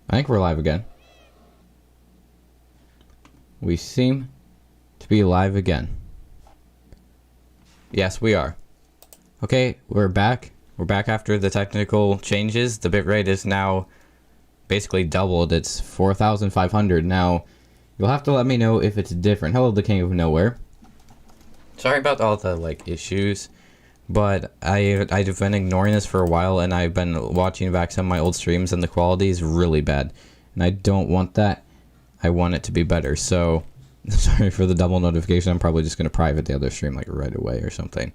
I think we're live again. We seem to be live again. Yes, we are. Okay, we're back. We're back after the technical changes. The bitrate is now basically doubled. It's 4,500 now. You'll have to let me know if it's different. Hello, the King of Nowhere. Sorry about all the issues, but I've been ignoring this for a while, and I've been watching back some of my old streams, and the quality is really bad, and I don't want that. I want it to be better. So sorry for the double notification. I'm probably just gonna private the other stream right away or something.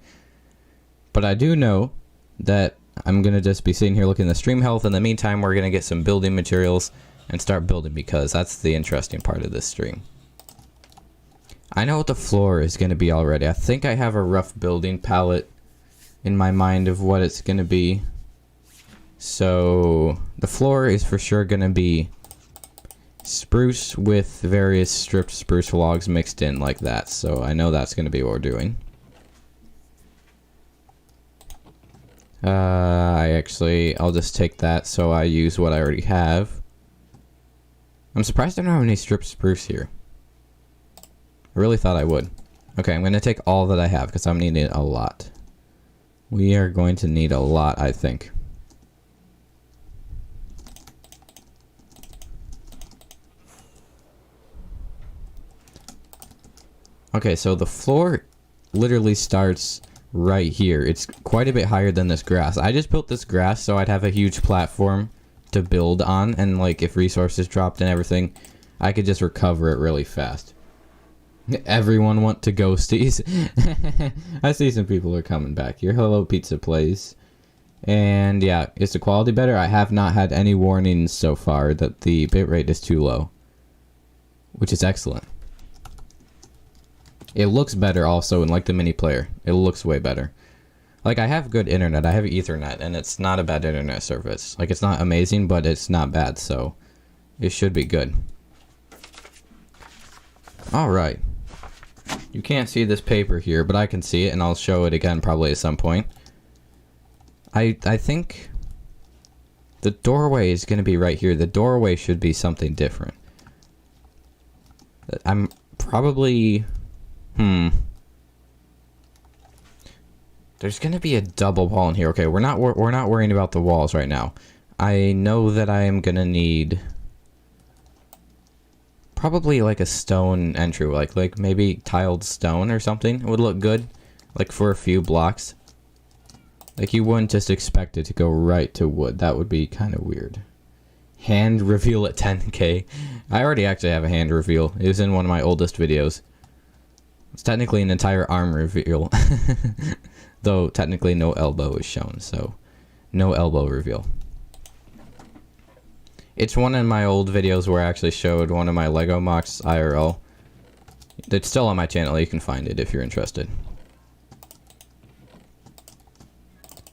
But I do know that I'm gonna just be sitting here looking at the stream health. In the meantime, we're gonna get some building materials and start building, because that's the interesting part of this stream. I know what the floor is going to be already. I think I have a rough building palette in my mind of what it's going to be. So the floor is for sure going to be spruce with various stripped spruce logs mixed in like that. So I know that's going to be what we're doing. I'll just take that so I use what I already have. I'm surprised I don't have any stripped spruce here. I really thought I would. Okay, I'm going to take all that I have because I'm needing a lot. We are going to need a lot, I think. Okay, so the floor literally starts right here. It's quite a bit higher than this grass. I just built this grass so I'd have a huge platform to build on, and if resources dropped and everything, I could just recover it really fast. Everyone want to ghosties. I see some people are coming back here. Hello, pizza place. And yeah, is the quality better? I have not had any warnings so far that the bitrate is too low, which is excellent. It looks better also in the mini player. It looks way better. I have good internet. I have Ethernet, and it's not a bad internet service. It's not amazing, but it's not bad, so it should be good. Alright. You can't see this paper here, but I can see it, and I'll show it again probably at some point. I think the doorway is going to be right here. The doorway should be something different. I'm probably... There's going to be a double wall in here. Okay, we're not worrying about the walls right now. I know that I am going to need... probably a stone entry, like maybe tiled stone or something. It would look good, for a few blocks. You wouldn't just expect it to go right to wood. That would be kind of weird. Hand reveal at 10k. I already actually have a hand reveal. It was in one of my oldest videos. It's technically an entire arm reveal. Though technically no elbow is shown, so no elbow reveal. It's one of my old videos where I actually showed one of my Lego mocks IRL. It's still on my channel. You can find it if you're interested.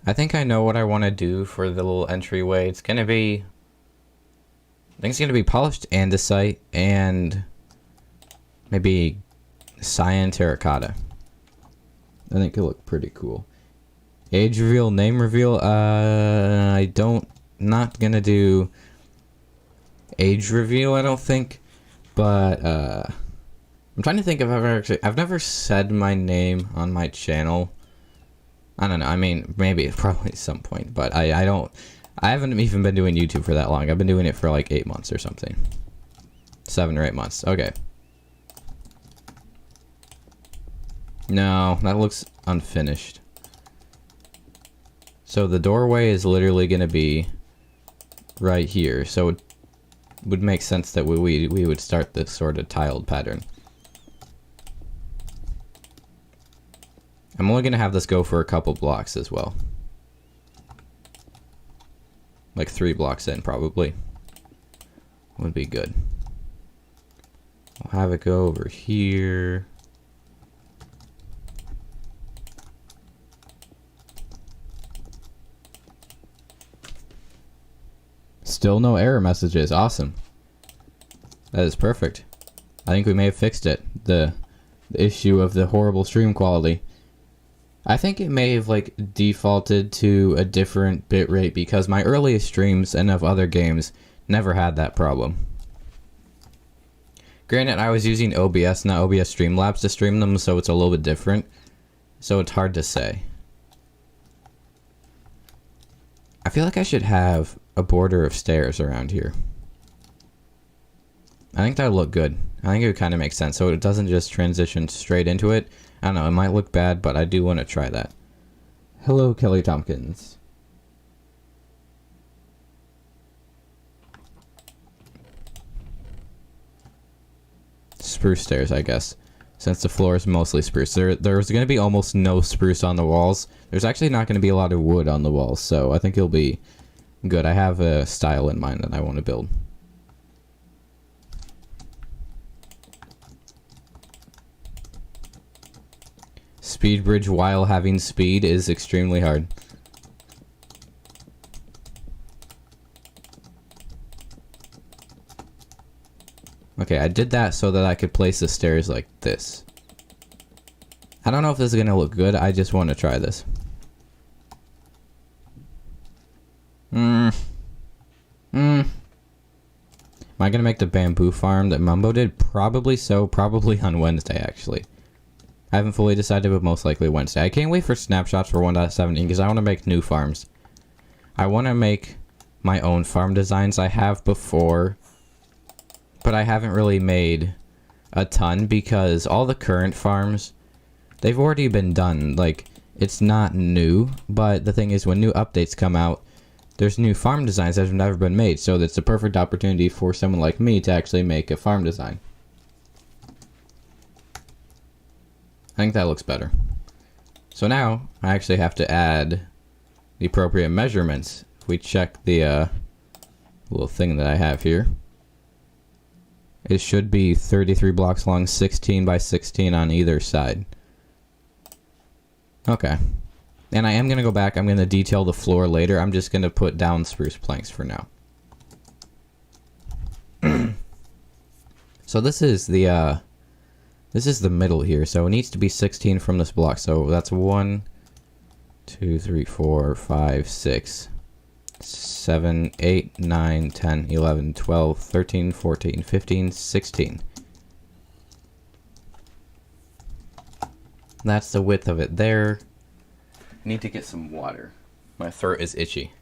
I think I know what I want to do for the little entryway. It's going to be... I think it's going to be polished andesite and maybe cyan terracotta. I think it'll look pretty cool. Age reveal, name reveal. Not going to do... age reveal, I don't think, but I'm trying to think if I've never said my name on my channel. I don't know. I mean, maybe probably at some point, but I haven't even been doing YouTube for that long. I've been doing it for 8 months or something. 7 or 8 months. Okay. No, that looks unfinished. So the doorway is literally going to be right here. So it would make sense that we would start this sort of tiled pattern. I'm only going to have this go for a couple blocks as well. 3 blocks in, probably. Would be good. I'll have it go over here. Still no error messages. Awesome. That is perfect. I think we may have fixed it. The issue of the horrible stream quality. I think it may have defaulted to a different bitrate because my earliest streams and of other games Never had that problem. Granted, I was using OBS, not OBS Streamlabs to stream them, so it's a little bit different. So it's hard to say. I feel like I should have a border of stairs around here. I think that would look good. I think it would kind of make sense, so it doesn't just transition straight into it. I don't know, it might look bad, but I do want to try that. Hello, Kelly Tompkins. Spruce stairs, I guess, since the floor is mostly spruce. There's going to be almost no spruce on the walls. There's actually not going to be a lot of wood on the walls, so I think it'll be good. I have a style in mind that I want to build. Speed bridge while having speed is extremely hard. Okay, I did that so that I could place the stairs like this. I don't know if this is going to look good. I just want to try this. Am I going to make the bamboo farm that Mumbo did? Probably so. Probably on Wednesday, actually. I haven't fully decided, but most likely Wednesday. I can't wait for snapshots for 1.17 because I want to make new farms. I want to make my own farm designs. I have before, but I haven't really made a ton because all the current farms, they've already been done. Like, it's not new, but the thing is when new updates come out, there's new farm designs that have never been made, so it's a perfect opportunity for someone like me to actually make a farm design. I think that looks better. So now, I actually have to add the appropriate measurements. If we check the little thing that I have here, it should be 33 blocks long, 16 by 16 on either side. Okay. And I am going to go back. I'm going to detail the floor later. I'm just going to put down spruce planks for now. So this is the middle here. So it needs to be 16 from this block. So that's 1, 2, 3, 4, 5, 6, 7, 8, 9, 10, 11, 12, 13, 14, 15, 16. That's the width of it there. Need to get some water. My throat is itchy.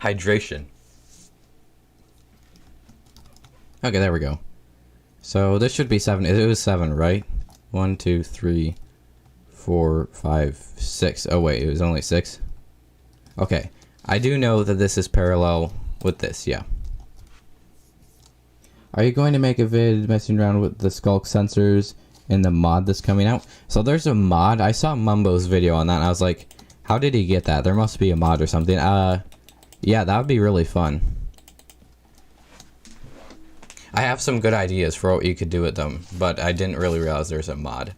Hydration. Okay, there we go. So this should be 7. It was 7, right? 1, 2, 3, 4, 5, 6. Oh wait, it was only 6. Okay, I do know that this is parallel with this, yeah. Are you going to make a vid messing around with the skulk sensors in the mod that's coming out? So there's a mod. I saw Mumbo's video on that and I was like, how did he get that? There must be a mod or something. Yeah, that would be really fun. I have some good ideas for what you could do with them, but I didn't really realize there's a mod.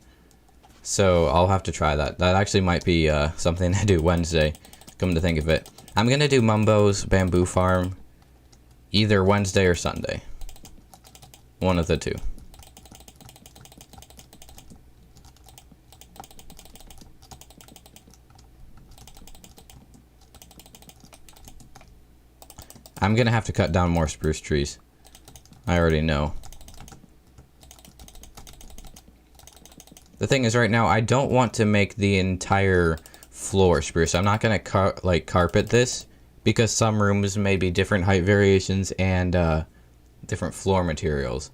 So I'll have to try that. That actually might be something I do Wednesday, come to think of it. I'm going to do Mumbo's bamboo farm either Wednesday or Sunday. One of the two. I'm going to have to cut down more spruce trees. I already know. The thing is right now, I don't want to make the entire floor spruce. I'm not going to carpet this because some rooms may be different height variations and different floor materials.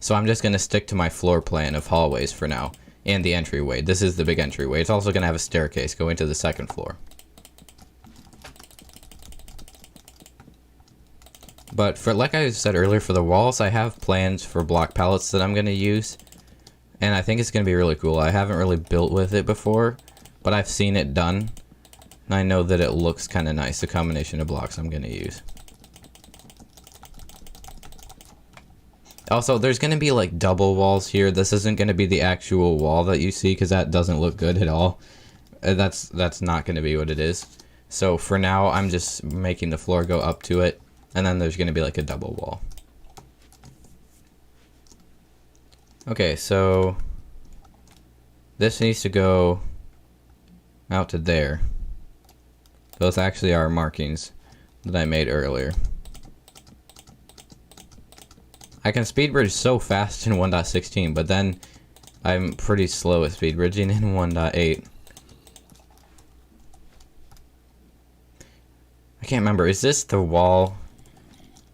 So I'm just going to stick to my floor plan of hallways for now and the entryway. This is the big entryway. It's also going to have a staircase going to the second floor. But for, like I said earlier, for the walls, I have plans for block pallets that I'm going to use. And I think it's going to be really cool. I haven't really built with it before, but I've seen it done. And I know that it looks kind of nice, the combination of blocks I'm going to use. Also, there's going to be like double walls here. This isn't going to be the actual wall that you see because that doesn't look good at all. That's not going to be what it is. So for now, I'm just making the floor go up to it. And then there's going to be like a double wall. Okay, so this needs to go out to there. Those actually are markings that I made earlier. I can speed bridge so fast in 1.16, but then I'm pretty slow at speed bridging in 1.8. I can't remember. Is this the wall?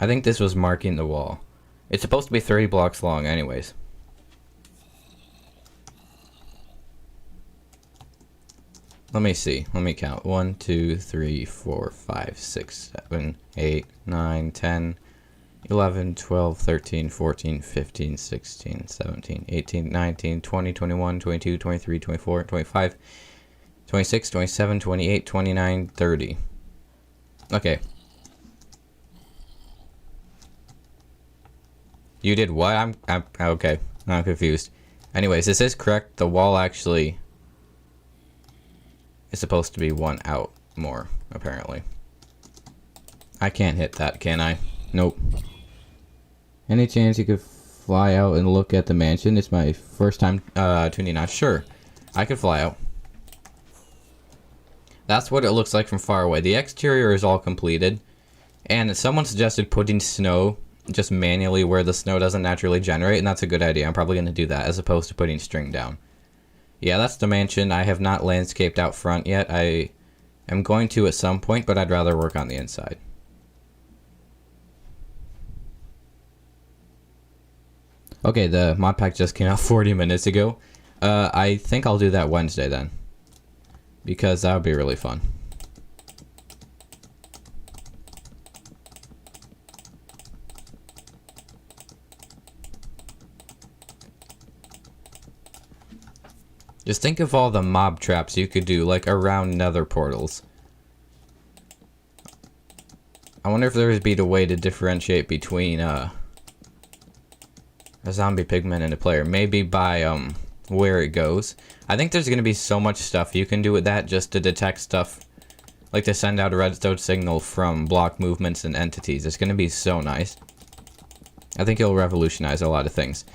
I think this was marking the wall. It's supposed to be 30 blocks long anyways. Let me see. Let me count. 1, 2, 3, 4, 5, 6, 7, 8, 9, 10, 11, 12, 13, 14, 15, 16, 17, 18, 19, 20, 21, 22, 23, 24, 25, 26, 27, 28, 29, 30. Okay. You did what? I'm okay. I'm confused. Anyways, this is correct. The wall actually is supposed to be one out more, apparently. I can't hit that, can I? Nope. Any chance you could fly out and look at the mansion? It's my first time tuning out. Sure, I could fly out. That's what it looks like from far away. The exterior is all completed, and someone suggested putting snow just manually where the snow doesn't naturally generate, and that's a good idea. I'm probably going to do that as opposed to putting string down. Yeah, that's the mansion. I have not landscaped out front yet. I am going to at some point, but I'd rather work on the inside. Okay, the mod pack just came out 40 minutes ago. I think I'll do that Wednesday then, because that would be really fun. Just think of all the mob traps you could do, like around nether portals. I wonder if there would be a way to differentiate between a zombie pigman and a player. Maybe by where it goes. I think there's going to be so much stuff you can do with that just to detect stuff. Like to send out a redstone signal from block movements and entities. It's going to be so nice. I think it'll revolutionize a lot of things.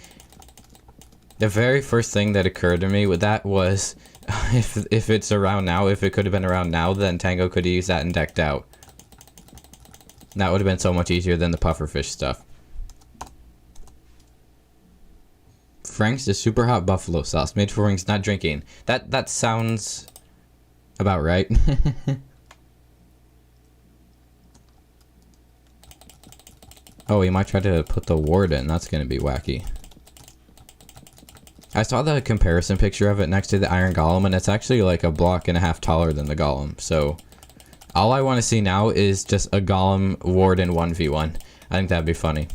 The very first thing that occurred to me with that was, if it's around now, if it could have been around now, then Tango could have used that and decked out. That would have been so much easier than the pufferfish stuff. Frank's is super hot buffalo sauce, made for wings, not drinking. That sounds about right. Oh, he might try to put the ward in. That's gonna be wacky. I saw the comparison picture of it next to the iron golem, and it's actually like a block and a half taller than the golem. So all I want to see now is just a golem warden 1v1. I think that'd be funny.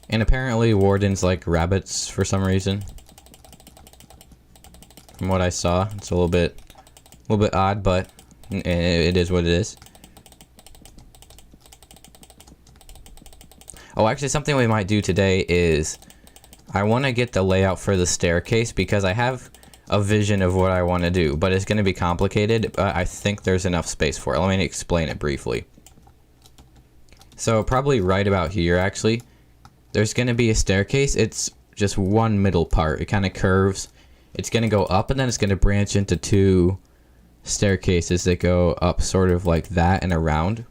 And apparently wardens like rabbits for some reason. From what I saw, it's a little bit odd, but it is what it is. Oh, actually, something we might do today is I want to get the layout for the staircase because I have a vision of what I want to do, but it's going to be complicated, but I think there's enough space for it. Let me explain it briefly. So probably right about here, actually, there's going to be a staircase. It's just one middle part. It kind of curves. It's going to go up, and then it's going to branch into two staircases that go up sort of like that and around.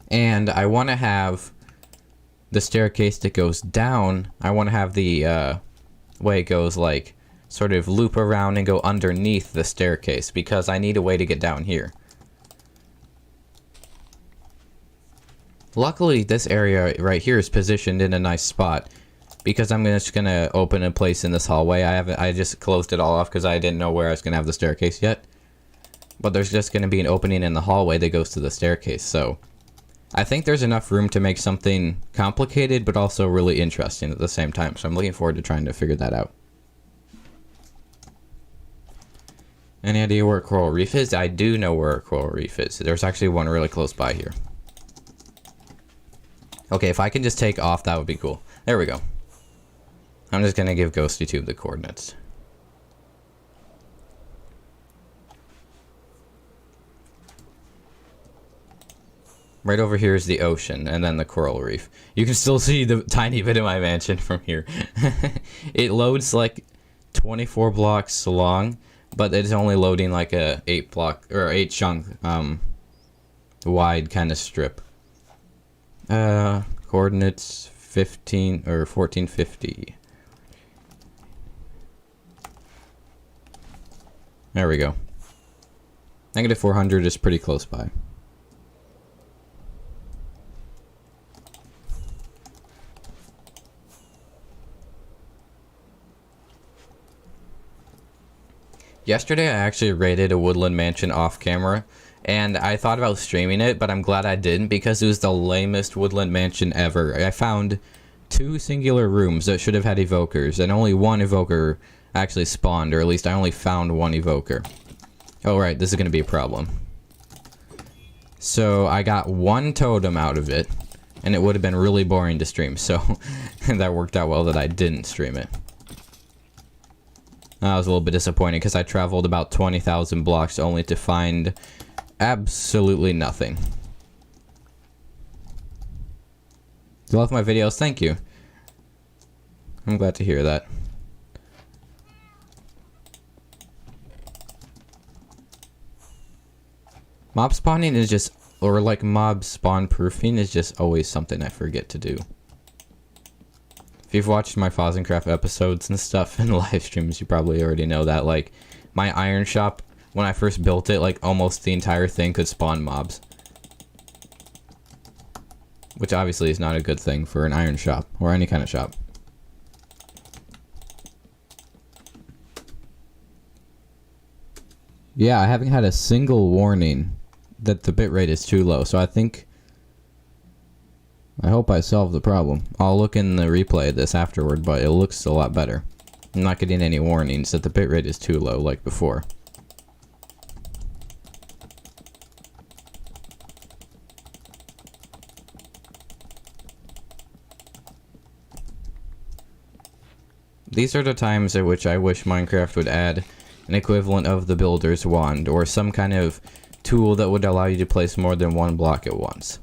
And I want to have the staircase that goes down. I want to have the way it goes like sort of loop around and go underneath the staircase because I need a way to get down here. Luckily, this area right here is positioned in a nice spot because I'm just gonna open a place in this hallway. I just closed it all off because I didn't know where I was gonna have the staircase yet. But there's just gonna be an opening in the hallway that goes to the staircase, so I think there's enough room to make something complicated but also really interesting at the same time. So I'm looking forward to trying to figure that out. Any idea where a coral reef is? I do know where a coral reef is. There's actually one really close by here. Okay, if I can just take off, that would be cool. There we go. I'm just going to give GhostlyTube the coordinates. Right over here is the ocean, and then the coral reef. You can still see the tiny bit of my mansion from here. It loads like 24 blocks long, but it's only loading like a 8 block or 8 chunk wide kind of strip. Coordinates 15 or 1450. There we go. Negative 400 is pretty close by. Yesterday I actually raided a woodland mansion off camera, and I thought about streaming it, but I'm glad I didn't because it was the lamest woodland mansion ever. I found 2 singular rooms that should have had evokers, and only 1 evoker actually spawned, or at least I only found 1 evoker. Oh right, this is going to be a problem. So I got 1 totem out of it, and it would have been really boring to stream, so that worked out well that I didn't stream it. I was a little bit disappointed because I traveled about 20,000 blocks only to find absolutely nothing. You love my videos? Thank you. I'm glad to hear that. Mob spawning is just, or like mob spawn proofing is just always something I forget to do. If you've watched my Fozzencraft episodes and stuff and live streams, you probably already know that, like, my iron shop, when I first built it, like, almost the entire thing could spawn mobs. Which obviously is not a good thing for an iron shop, or any kind of shop. Yeah, I haven't had a single warning that the bitrate is too low, so I hope I solved the problem. I'll look in the replay of this afterward, but it looks a lot better. I'm not getting any warnings that the bitrate is too low like before. These are the times at which I wish Minecraft would add an equivalent of the builder's wand, or some kind of tool that would allow you to place more than 1 block at once.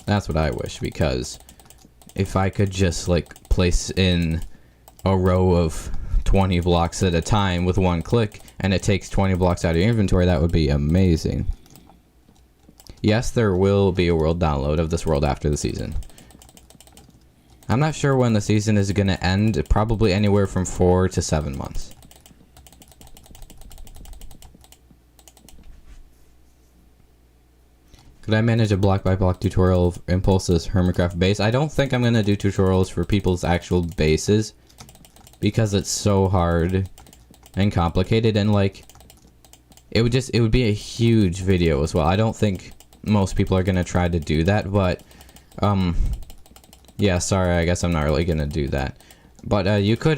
That's what I wish, because if I could just, like, place in a row of 20 blocks at a time with 1 click, and it takes 20 blocks out of your inventory, that would be amazing. Yes, there will be a world download of this world after the season. I'm not sure when the season is going to end, probably anywhere from 4 to 7 months. Could I manage a block-by-block tutorial of Impulse's Hermitcraft base? I don't think I'm going to do tutorials for people's actual bases, because it's so hard and complicated, and, like, it would be a huge video as well. I don't think most people are going to try to do that, but, yeah, sorry, I guess I'm not really going to do that. But, you could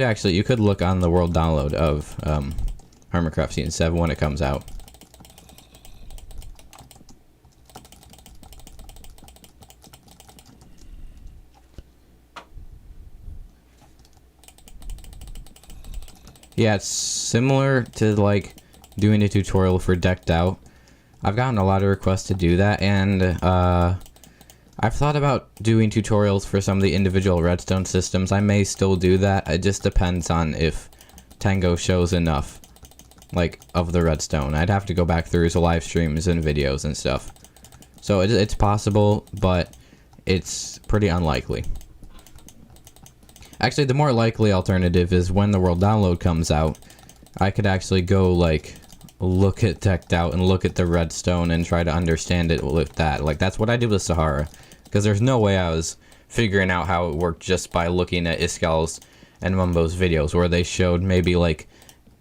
look on the world download of, Hermitcraft Season 7 when it comes out. Yeah, it's similar to, like, doing a tutorial for Decked Out. I've gotten a lot of requests to do that, and, I've thought about doing tutorials for some of the individual redstone systems. I may still do that. It just depends on if Tango shows enough, like, of the redstone. I'd have to go back through his live streams and videos and stuff. So it's possible, but it's pretty unlikely. Actually, the more likely alternative is when the world download comes out, I could actually go, like, look at Decked Out and look at the redstone and try to understand it with that. Like, that's what I did with Sahara. Because there's no way I was figuring out how it worked just by looking at Iskal's and Mumbo's videos, where they showed maybe, like,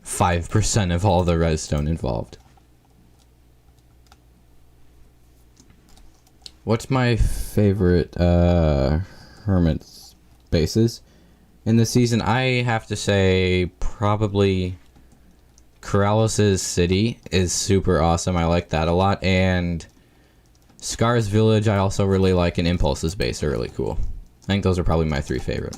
5% of all the redstone involved. What's my favorite, hermit bases? In the season, I have to say probably Corrales' city is super awesome. I like that a lot. And Scar's village, I also really like, and Impulse's base are really cool. I think those are probably my 3 favorite.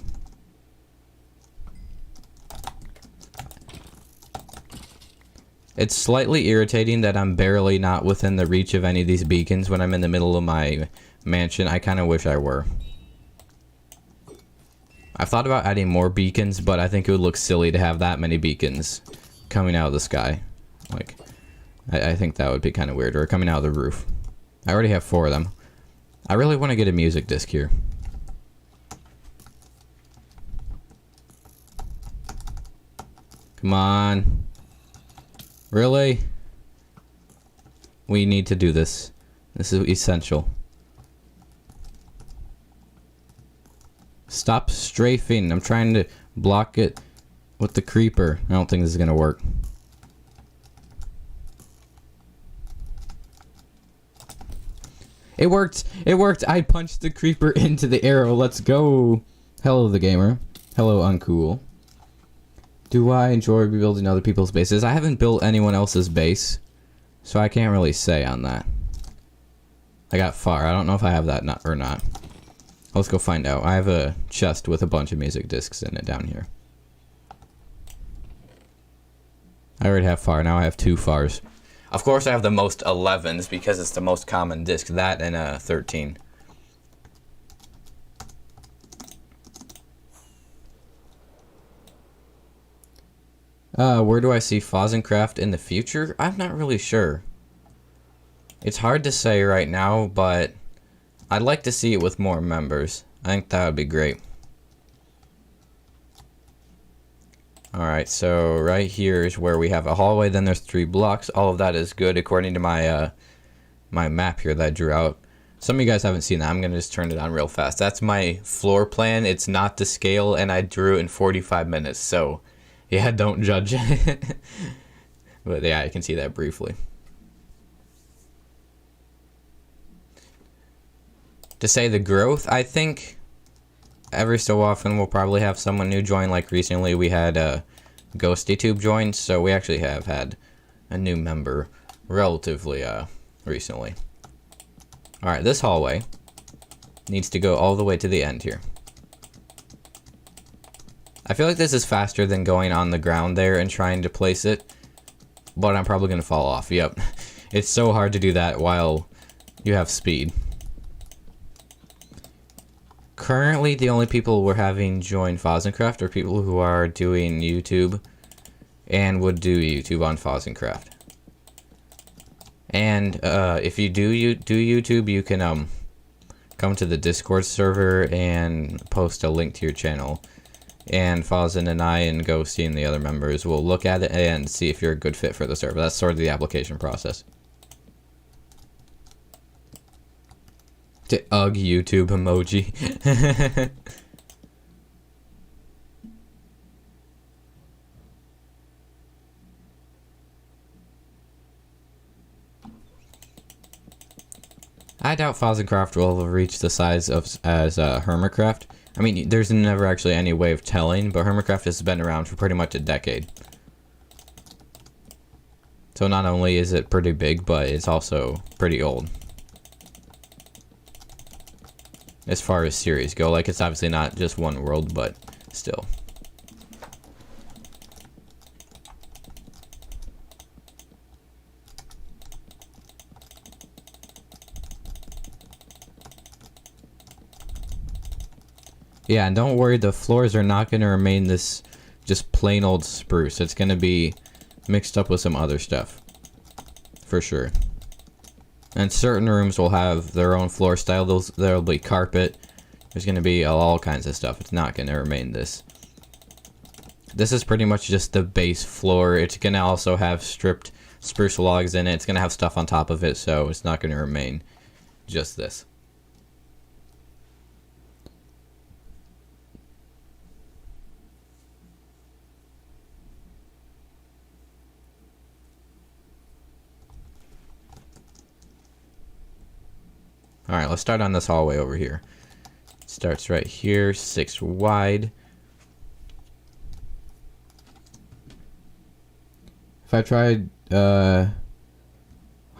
It's slightly irritating that I'm barely not within the reach of any of these beacons when I'm in the middle of my mansion. I kind of wish I were. I've thought about adding more beacons, but I think it would look silly to have that many beacons coming out of the sky. Like, I think that would be kind of weird. Or coming out of the roof. I already have 4 of them. I really want to get a music disc here. Come on. Really? We need to do this. This is essential. Stop strafing. I'm trying to block it with the creeper. I don't think this is gonna work. It worked! It worked! I punched the creeper into the arrow. Let's go! Hello, the gamer. Hello, uncool. Do I enjoy rebuilding other people's bases? I haven't built anyone else's base, so I can't really say on that. I got far. I don't know if I have that or not. Let's go find out. I have a chest with a bunch of music discs in it down here. I already have far. Now I have 2 fars. Of course, I have the most 11s because it's the most common disc. That and a 13. Where do I see Fozzencraft in the future? I'm not really sure. It's hard to say right now, but I'd like to see it with more members. I think that would be great. Alright, so right here is where we have a hallway, then there's 3 blocks. All of that is good according to my my map here that I drew out. Some of you guys haven't seen that. I'm going to just turn it on real fast. That's my floor plan. It's not to scale, and I drew it in 45 minutes, so yeah, don't judge. But yeah, I can see that briefly. To say the growth, I think every so often we'll probably have someone new join. Like recently we had GhostyTube join, so we actually have had a new member relatively recently. Alright, this hallway needs to go all the way to the end here. I feel like this is faster than going on the ground there and trying to place it, but I'm probably going to fall off. Yep, it's so hard to do that while you have speed. Currently, the only people we're having join Fozzencraft are people who are doing YouTube and would do YouTube on Fozzencraft. And if you do YouTube, you can come to the Discord server and post a link to your channel. And Fozzen and I and Ghosty and the other members will look at it and see if you're a good fit for the server. That's sort of the application process. Ugh, YouTube emoji. I doubt Fozzencraft will reach the size of as Hermitcraft. I mean, there's never actually any way of telling, but Hermitcraft has been around for pretty much a decade. So not only is it pretty big, but it's also pretty old. As far as series go, like it's obviously not just one world, but still. Yeah, and don't worry, the floors are not going to remain this just plain old spruce. It's going to be mixed up with some other stuff. For sure. And certain rooms will have their own floor style. There'll be carpet. There's going to be all kinds of stuff. It's not going to remain this. This is pretty much just the base floor. It's going to also have stripped spruce logs in it. It's going to have stuff on top of it, so it's not going to remain just this. Alright, let's start on this hallway over here. It starts right here, 6 wide. If I tried Hypixel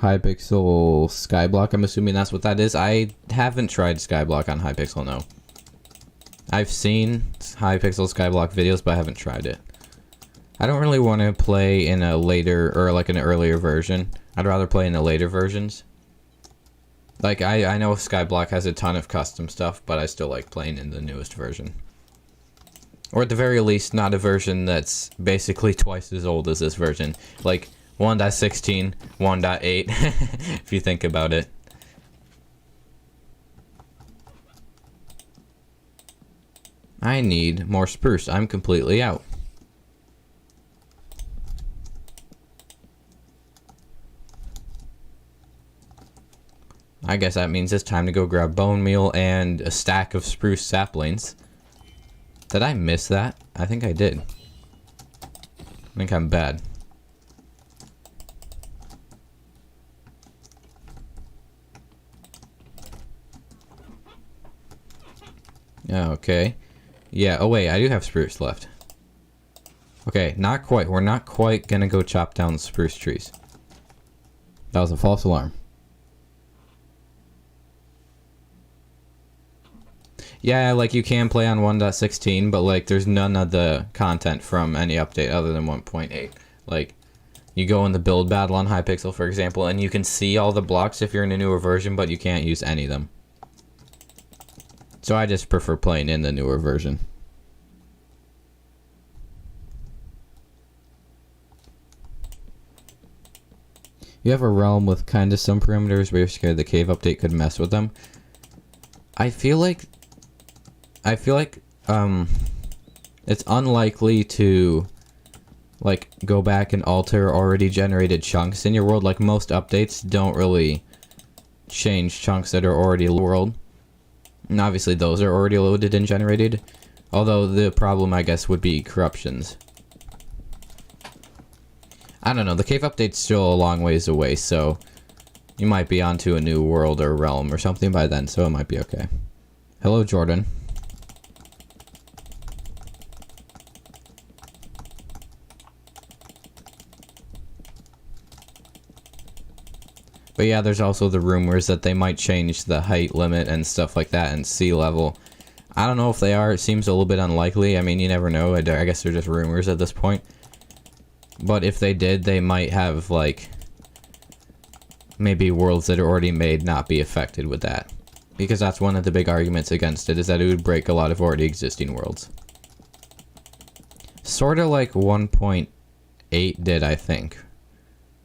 Skyblock, I'm assuming that's what that is. I haven't tried Skyblock on Hypixel, no. I've seen Hypixel Skyblock videos, but I haven't tried it. I don't really want to play in a later, or like an earlier version. I'd rather play in the later versions. Like, I know Skyblock has a ton of custom stuff, but I still like playing in the newest version. Or at the very least, not a version that's basically twice as old as this version. Like 1.16, 1.8, if you think about it. I need more spruce. I'm completely out. I guess that means it's time to go grab bone meal and a stack of spruce saplings. Did I miss that? I think I did. I think I'm bad. Okay. Yeah, oh wait, I do have spruce left. Okay, not quite. We're not quite gonna go chop down the spruce trees. That was a false alarm. Yeah, like you can play on 1.16, but like there's none of the content from any update other than 1.8. Like you go in the build battle on Hypixel, for example, and you can see all the blocks if you're in a newer version, but you can't use any of them. So I just prefer playing in the newer version. You have a realm with kind of some perimeters, but you're scared the cave update could mess with them. I feel like it's unlikely to like go back and alter already generated chunks in your world. Like most updates don't really change chunks that are already in the world. And obviously those are already loaded and generated. Although the problem, I guess, would be corruptions. I don't know, the cave update's still a long ways away, so you might be onto a new world or realm or something by then, so it might be okay. Hello, Jordan. But yeah, there's also the rumors that they might change the height limit and stuff like that and sea level. I don't know if they are. It seems a little bit unlikely. I mean, you never know. I guess they're just rumors at this point. But if they did, they might have, like, maybe worlds that are already made not be affected with that. Because that's one of the big arguments against it, is that it would break a lot of already existing worlds. Sort of like 1.8 did, I think.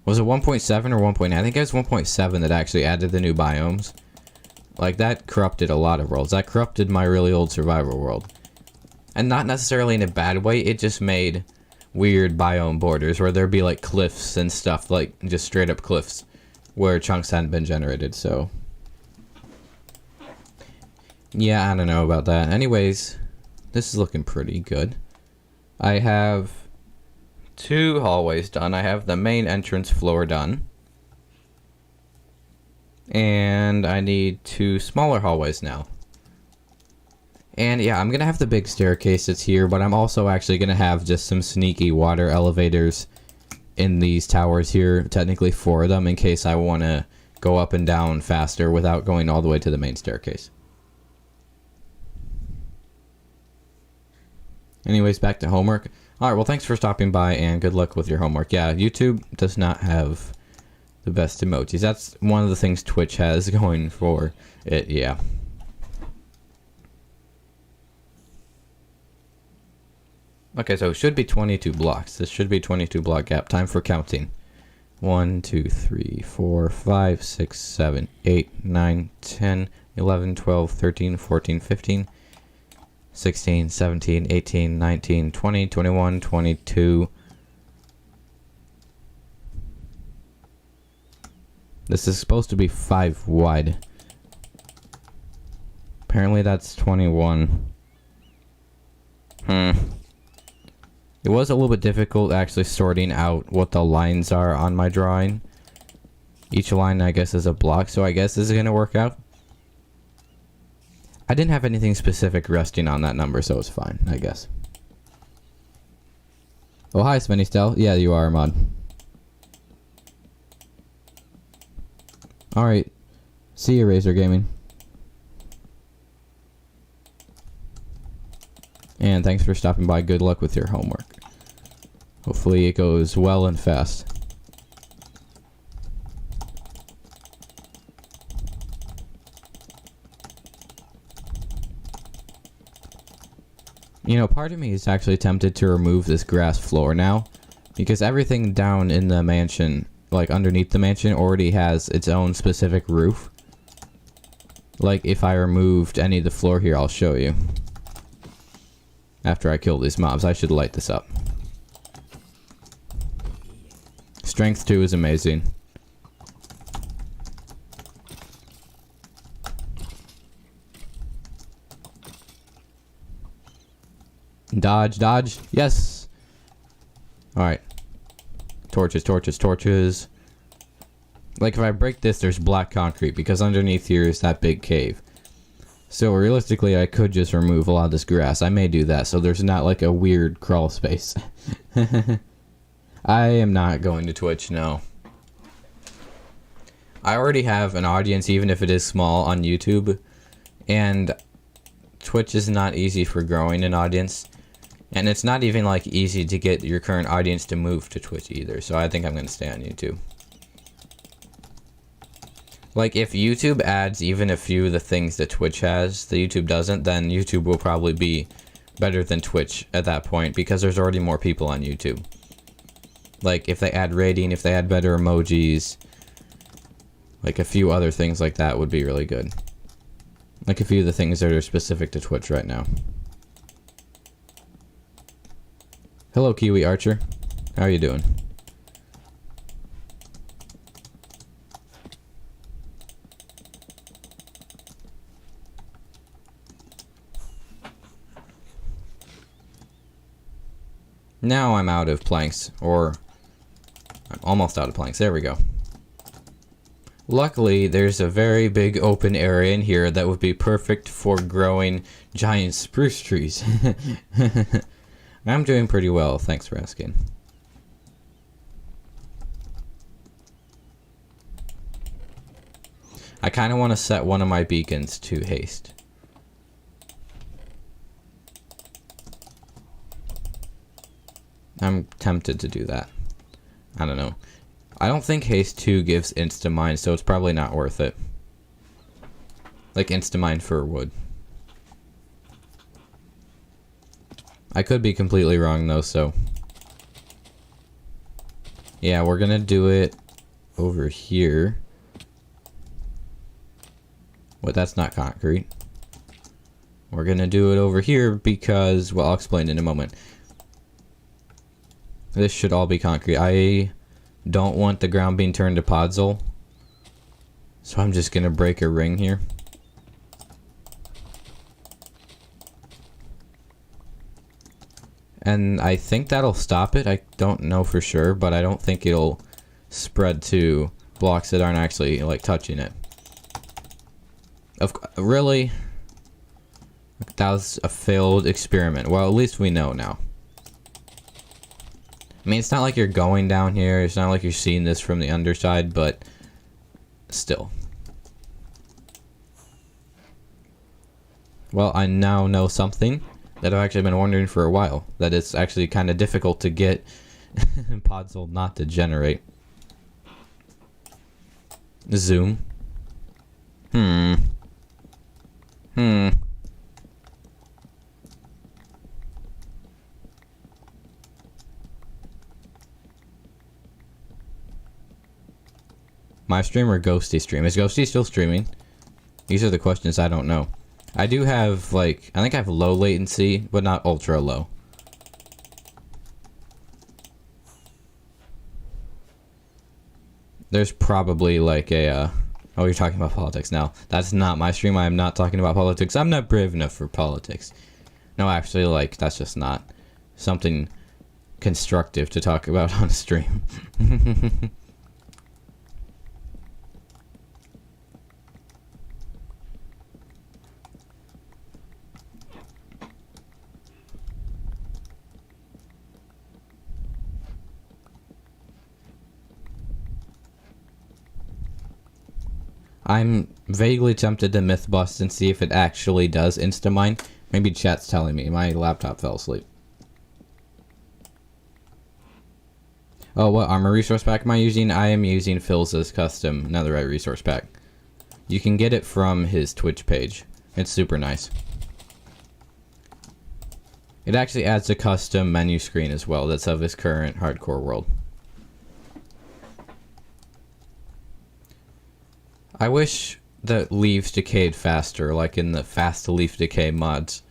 Was it 1.7 or 1.9? I think it was 1.7 that actually added the new biomes. Like, that corrupted a lot of worlds. That corrupted my really old survival world. And not necessarily in a bad way, it just made weird biome borders where there'd be like cliffs and stuff, like just straight up cliffs where chunks hadn't been generated, so. Yeah, I don't know about that. Anyways, this is looking pretty good. I have 2 hallways done. I have the main entrance floor done. And I need 2 smaller hallways now. And yeah, I'm gonna have the big staircase that's here, but I'm also actually gonna have just some sneaky water elevators in these towers here, technically 4 of them, in case I want to go up and down faster without going all the way to the main staircase. Anyways, back to homework. Alright, well, thanks for stopping by, and good luck with your homework. Yeah, YouTube does not have the best emojis. That's one of the things Twitch has going for it, yeah. Okay, so it should be 22 blocks. This should be 22 block gap. Time for counting. 1, 2, 3, 4, 5, 6, 7, 8, 9, 10, 11, 12, 13, 14, 15, 16, 17, 18, 19, 20, 21, 22. This is supposed to be 5 wide. Apparently that's 21. It was a little bit difficult actually sorting out what the lines are on my drawing. Each line, I guess, is a block, so I guess this is going to work out. I didn't have anything specific resting on that number, so it's fine, I guess. Oh, hi, Spenny Stell. Yeah, you are, Mod. Alright. See you, Razor Gaming. And thanks for stopping by. Good luck with your homework. Hopefully it goes well and fast. You know, part of me is actually tempted to remove this grass floor now, because everything down in the mansion, like underneath the mansion, already has its own specific roof. Like, if I removed any of the floor here, I'll show you. After I kill these mobs, I should light this up. Strength 2 is amazing. Dodge, dodge. Yes. Alright. Torches, torches, torches. Like, if I break this, there's black concrete, because underneath here is that big cave. So, realistically, I could just remove a lot of this grass. I may do that, so there's not, like, a weird crawl space. I am not going to Twitch, no. I already have an audience, even if it is small, on YouTube. And Twitch is not easy for growing an audience. And it's not even, like, easy to get your current audience to move to Twitch either. So I think I'm going to stay on YouTube. Like, if YouTube adds even a few of the things that Twitch has that YouTube doesn't, then YouTube will probably be better than Twitch at that point, because there's already more people on YouTube. Like, if they add rating, if they add better emojis, like a few other things like that would be really good. Like a few of the things that are specific to Twitch right now. Hello, Kiwi Archer. How are you doing? Now I'm out of planks, or I'm almost out of planks. There we go. Luckily, there's a very big open area in here that would be perfect for growing giant spruce trees. I'm doing pretty well, thanks for asking. I kind of want to set one of my beacons to haste. I'm tempted to do that. I don't know. I don't think haste 2 gives insta-mine, so it's probably not worth it. Like insta-mine for wood. I could be completely wrong though, so. Yeah, we're gonna do it over here. Well, that's not concrete. We're gonna do it over here because, well, I'll explain in a moment. This should all be concrete. I don't want the ground being turned to podzol, so I'm just gonna break a ring here. And I think that'll stop it. I don't know for sure, but I don't think it'll spread to blocks that aren't actually, like, touching it. Really? That was a failed experiment. Well, at least we know now. I mean, it's not like you're going down here. It's not like you're seeing this from the underside, but still. Well, I now know something that I've actually been wondering for a while. That it's actually kind of difficult to get podzol not to generate. Zoom. My stream or Ghosty stream? Is Ghosty still streaming? These are the questions I don't know. I do have, like, I think I have low latency, but not ultra low. There's probably like a, oh, you're talking about politics now. That's not my stream. I am not talking about politics. I'm not brave enough for politics. No, actually, like, that's just not something constructive to talk about on a stream. I'm vaguely tempted to myth bust and see if it actually does insta-mine. Maybe chat's telling me. My laptop fell asleep. Oh, what armor resource pack am I using? I am using Phil's custom netherite resource pack. You can get it from his Twitch page. It's super nice. It actually adds a custom menu screen as well that's of his current hardcore world. I wish that leaves decayed faster, like in the fast leaf decay mods.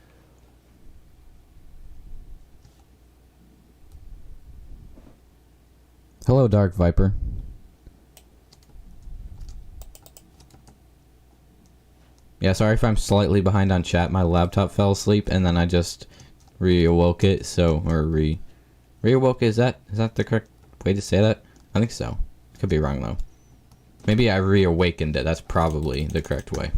Hello, Dark Viper. Yeah, sorry if I'm slightly behind on chat. My laptop fell asleep and then I just reawoke it. Reawoke, is that the correct way to say that? I think so. Could be wrong though. Maybe I reawakened it. That's probably the correct way.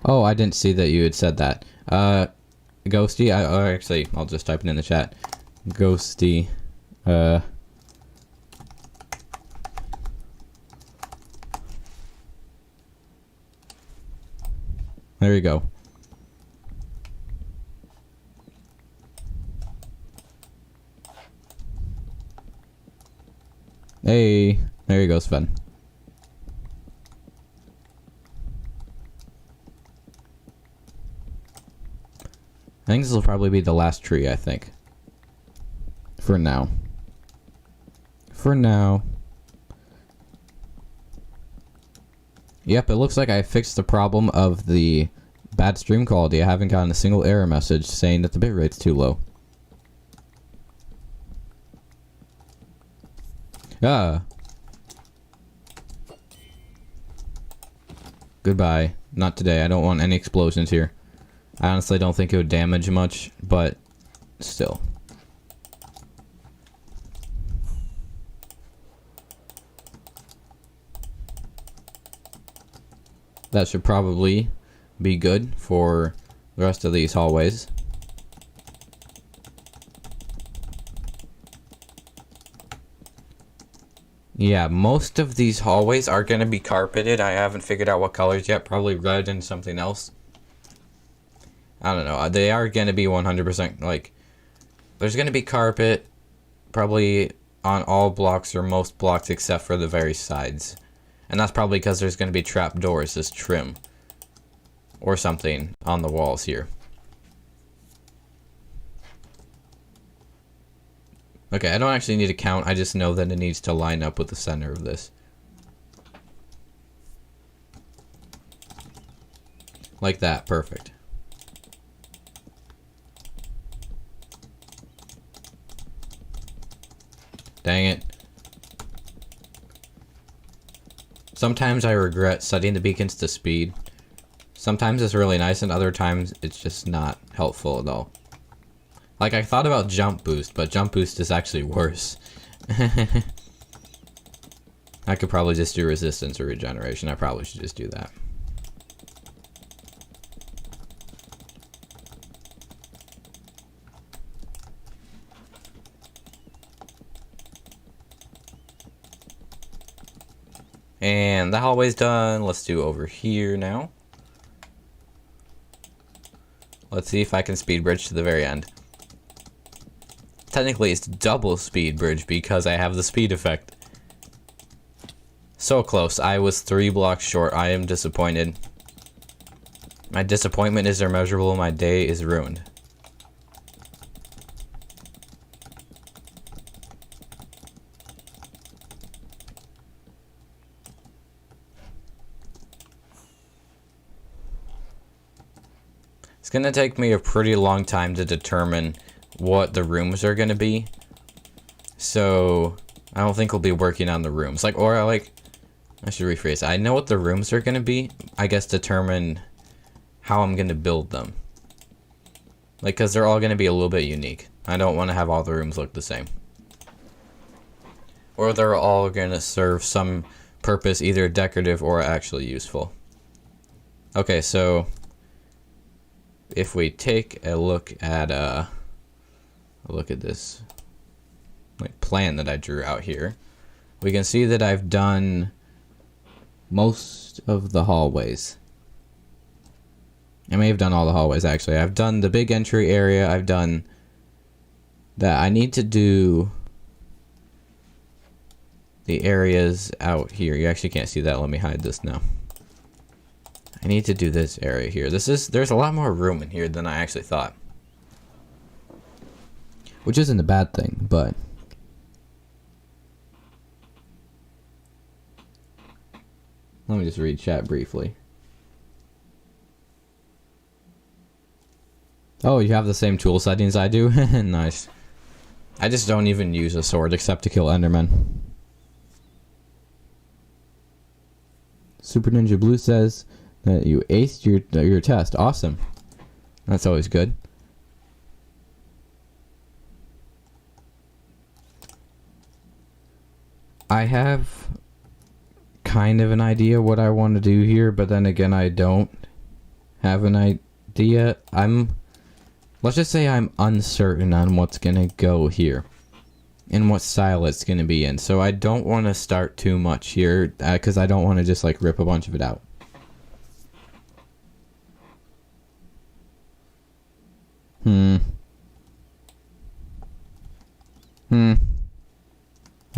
Oh, I didn't see that you had said that. Ghosty, actually, I'll just type it in the chat. Ghosty, there you go. Hey, there you go, Sven. I think this will probably be the last tree, I think. For now. For now. Yep, it looks like I fixed the problem of the bad stream quality. I haven't gotten a single error message saying that the bitrate's too low. Ah. Goodbye. Not today. I don't want any explosions here. I honestly don't think it would damage much, but still. That should probably be good for the rest of these hallways. Yeah, most of these hallways are going to be carpeted. I haven't figured out what colors yet. Probably red and something else. I don't know. They are going to be 100% like... There's going to be carpet probably on all blocks or most blocks except for the very sides. And that's probably because there's going to be trap doors as trim. Or something on the walls here. Okay, I don't actually need to count. I just know that it needs to line up with the center of this. Like that. Perfect. Dang it. Sometimes I regret setting the beacons to speed. Sometimes it's really nice and other times it's just not helpful at all. Like I thought about jump boost, but jump boost is actually worse. I could probably just do resistance or regeneration. I probably should just do that. And the hallway's done. Let's do over here now. Let's see if I can speed bridge to the very end. Technically, it's double speed bridge because I have the speed effect. So close. I was 3 blocks short. I am disappointed. My disappointment is immeasurable. My day is ruined. It's gonna take me a pretty long time to determine what the rooms are gonna be. So I don't think we'll be working on the rooms. I should rephrase. I know what the rooms are gonna be. I guess determine how I'm gonna build them. Cause they're all gonna be a little bit unique. I don't want to have all the rooms look the same. Or they're all gonna serve some purpose, either decorative or actually useful. Okay, so if we take a look at this plan that I drew out here, we can see that I've done most of the hallways. I may have done all the hallways actually. I've done the big entry area. I've done that. I need to do the areas out here. You actually can't see that. Let me hide this now. I need to do this area here. There's a lot more room in here than I actually thought. Which isn't a bad thing, but let me just read chat briefly. Oh, you have the same tool settings I do? Nice. I just don't even use a sword except to kill Endermen. Super Ninja Blue says that you aced your test. Awesome. That's always good. I have kind of an idea what I want to do here, but then again I don't have an idea. Let's just say I'm uncertain on what's gonna go here and what style it's gonna be in. So I don't want to start too much here because I don't want to just like rip a bunch of it out.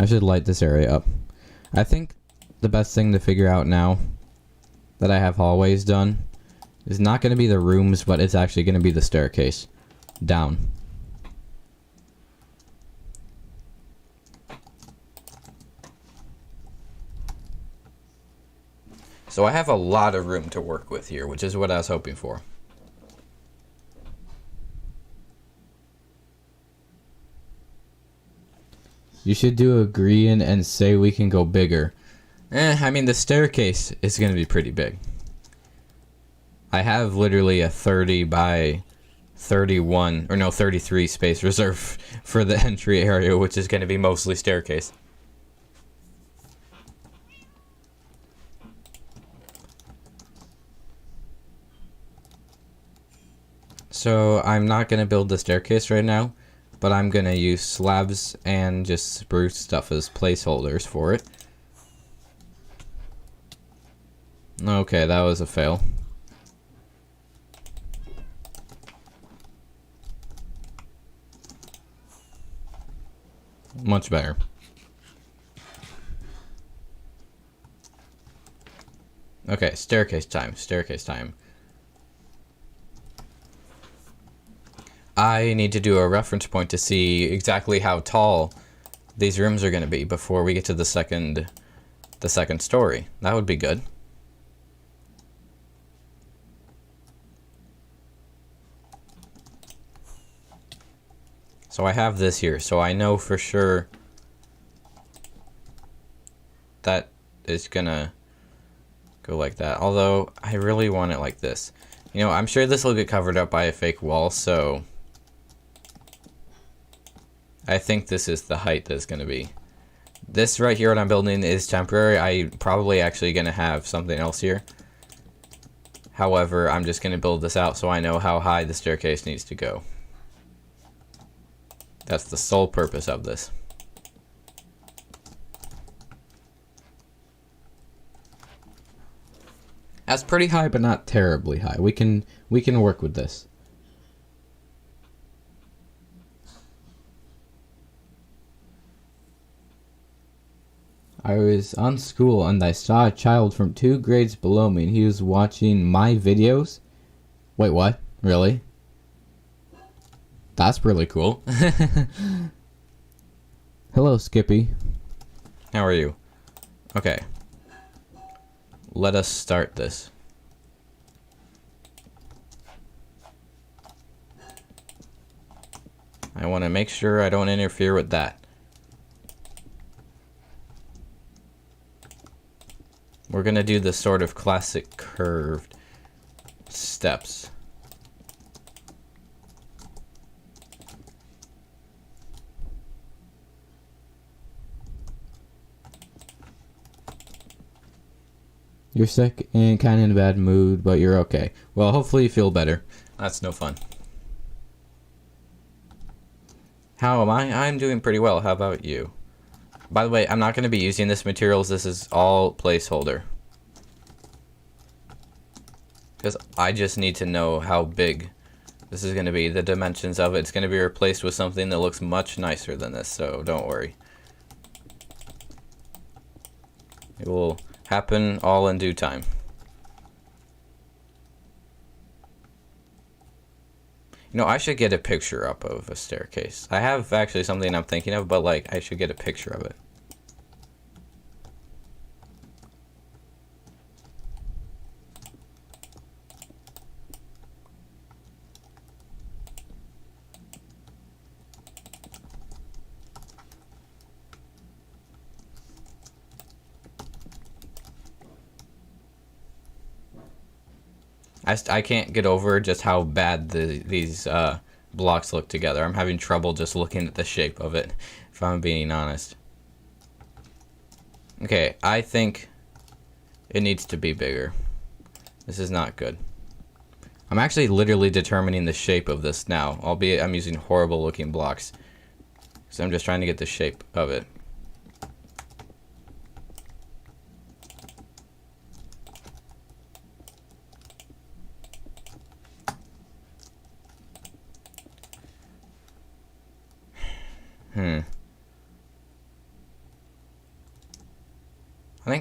I should light this area up. I think the best thing to figure out now that I have hallways done is not going to be the rooms, but it's actually going to be the staircase down. So I have a lot of room to work with here, which is what I was hoping for. You should do a green and say we can go bigger. I mean, the staircase is going to be pretty big. I have literally a 30 by 31, or no, 33 space reserved for the entry area, which is going to be mostly staircase. So I'm not going to build the staircase right now, but I'm going to use slabs and just spruce stuff as placeholders for it. Okay, that was a fail. Much better. Okay, staircase time, staircase time. I need to do a reference point to see exactly how tall these rooms are going to be before we get to the second story. That would be good. So I have this here, so I know for sure that it's gonna go like that. Although I really want it like this. You know, I'm sure this will get covered up by a fake wall, so I think this is the height that's going to be. This right here, what I'm building, is temporary. I'm probably actually going to have something else here. However, I'm just going to build this out so I know how high the staircase needs to go. That's the sole purpose of this. That's pretty high, but not terribly high. We can work with this. I was on school and I saw a child from 2 grades below me and he was watching my videos. Wait, what? Really? That's really cool. Hello, Skippy. How are you? Okay. Let us start this. I want to make sure I don't interfere with that. We're going to do the sort of classic curved steps. You're sick and kind of in a bad mood, but you're okay. Well, hopefully you feel better. That's no fun. How am I? I'm doing pretty well. How about you? By the way, I'm not going to be using this materials. This is all placeholder. Because I just need to know how big this is going to be. The dimensions of it. It's going to be replaced with something that looks much nicer than this, so don't worry. It will happen all in due time. You know, I should get a picture up of a staircase. I have actually something I'm thinking of, but like, I should get a picture of it. I can't get over just how bad these blocks look together. I'm having trouble just looking at the shape of it, if I'm being honest. Okay, I think it needs to be bigger. This is not good. I'm actually literally determining the shape of this now, albeit I'm using horrible looking blocks. So I'm just trying to get the shape of it. I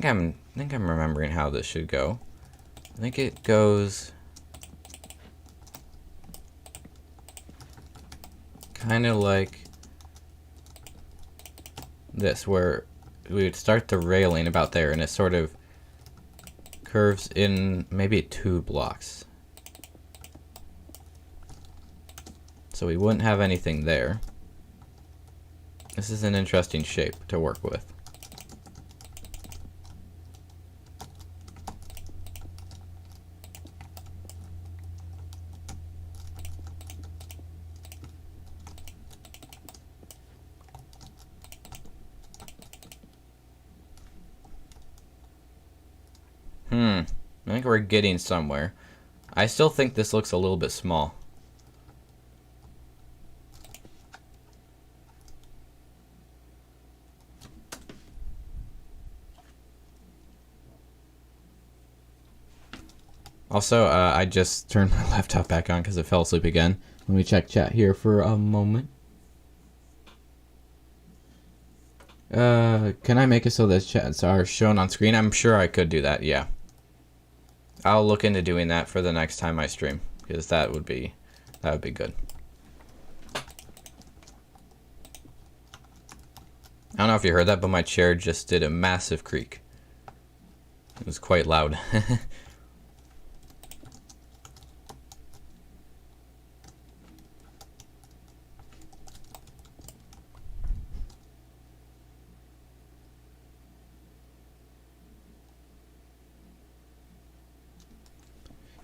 think I'm remembering how this should go. I think it goes kind of like this, where we would start the railing about there, and it sort of curves in maybe 2 blocks. So we wouldn't have anything there. This is an interesting shape to work with. I think we're getting somewhere. I still think this looks a little bit small. Also, I just turned my laptop back on because it fell asleep again. Let me check chat here for a moment. Can I make it so that chats are shown on screen? I'm sure I could do that, yeah. I'll look into doing that for the next time I stream, because that would be good. I don't know if you heard that, but my chair just did a massive creak. It was quite loud.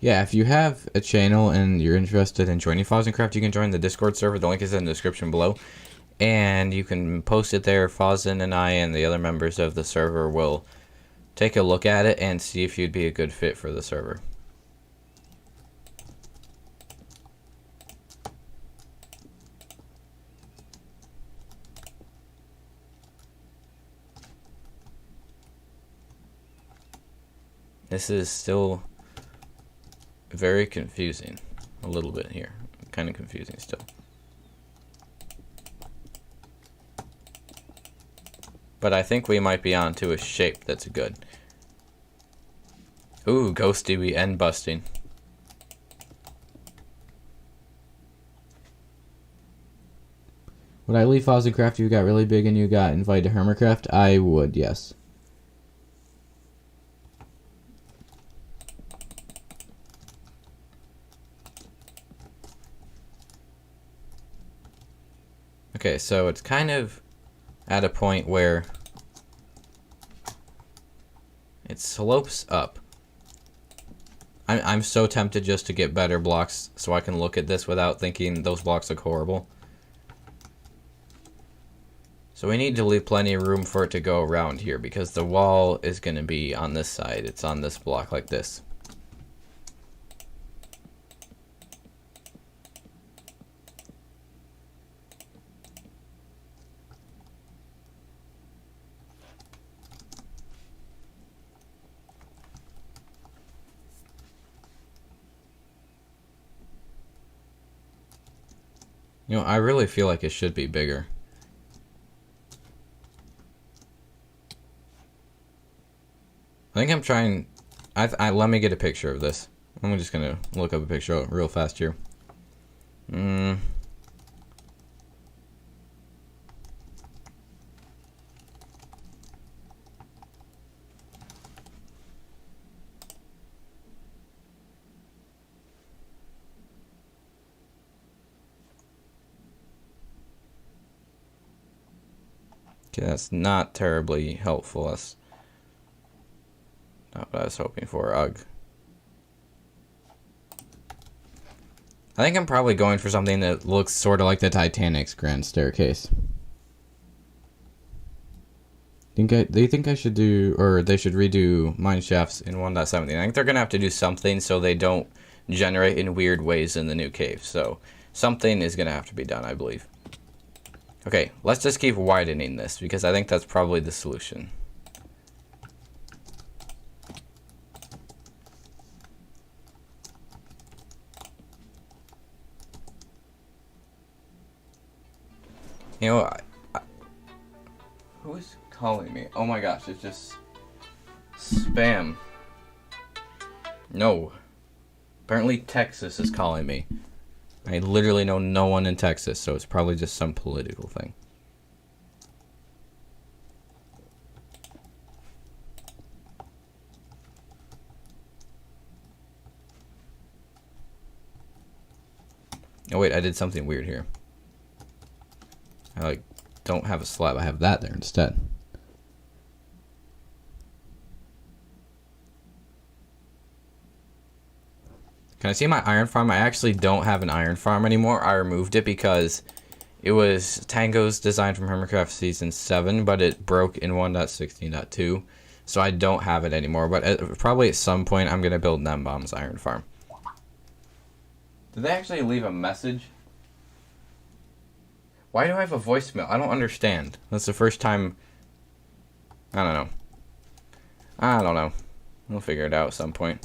Yeah, if you have a channel and you're interested in joining Fozzencraft, you can join the Discord server. The link is in the description below. And you can post it there. Fozzen and I and the other members of the server will take a look at it and see if you'd be a good fit for the server. This is still very confusing. A little bit here. Kind of confusing still. But I think we might be on to a shape that's good. Ooh, ghosty and busting. Would I leave Fozzencraft if you got really big and you got invited to Hermitcraft? I would, yes. Okay, so it's kind of at a point where it slopes up. I'm so tempted just to get better blocks so I can look at this without thinking those blocks look horrible. So we need to leave plenty of room for it to go around here, because the wall is going to be on this side. It's on this block like this. You know, I really feel like it should be bigger. I think I'm trying... let me get a picture of this. I'm just gonna look up a picture real fast here. Okay, that's not terribly helpful. That's not what I was hoping for. Ugh. I think I'm probably going for something that looks sort of like the Titanic's grand staircase. Do you think I should do, or they should redo mine shafts in 1.17? I think they're gonna have to do something so they don't generate in weird ways in the new cave. So something is gonna have to be done, I believe. Okay, let's just keep widening this because I think that's probably the solution. You know, who is calling me? Oh my gosh, it's just spam. No. Apparently Texas is calling me. I literally know no one in Texas, so it's probably just some political thing. Oh wait, I did something weird here. I don't have a slab, I have that there instead. Can I see my iron farm? I actually don't have an iron farm anymore. I removed it because it was Tango's design from Fozzencraft Season 7, but it broke in 1.16.2. So I don't have it anymore, but probably at some point I'm going to build Nembomb's iron farm. Did they actually leave a message? Why do I have a voicemail? I don't understand. That's the first time... I don't know. We'll figure it out at some point.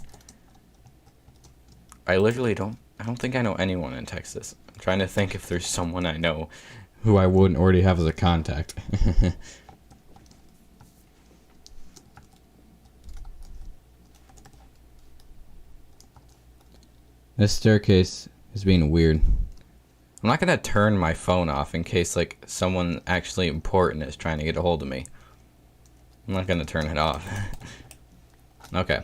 I literally don't think I know anyone in Texas. I'm trying to think if there's someone I know who I wouldn't already have as a contact. This staircase is being weird. I'm not gonna turn my phone off in case like someone actually important is trying to get a hold of me. I'm not gonna turn it off. Okay.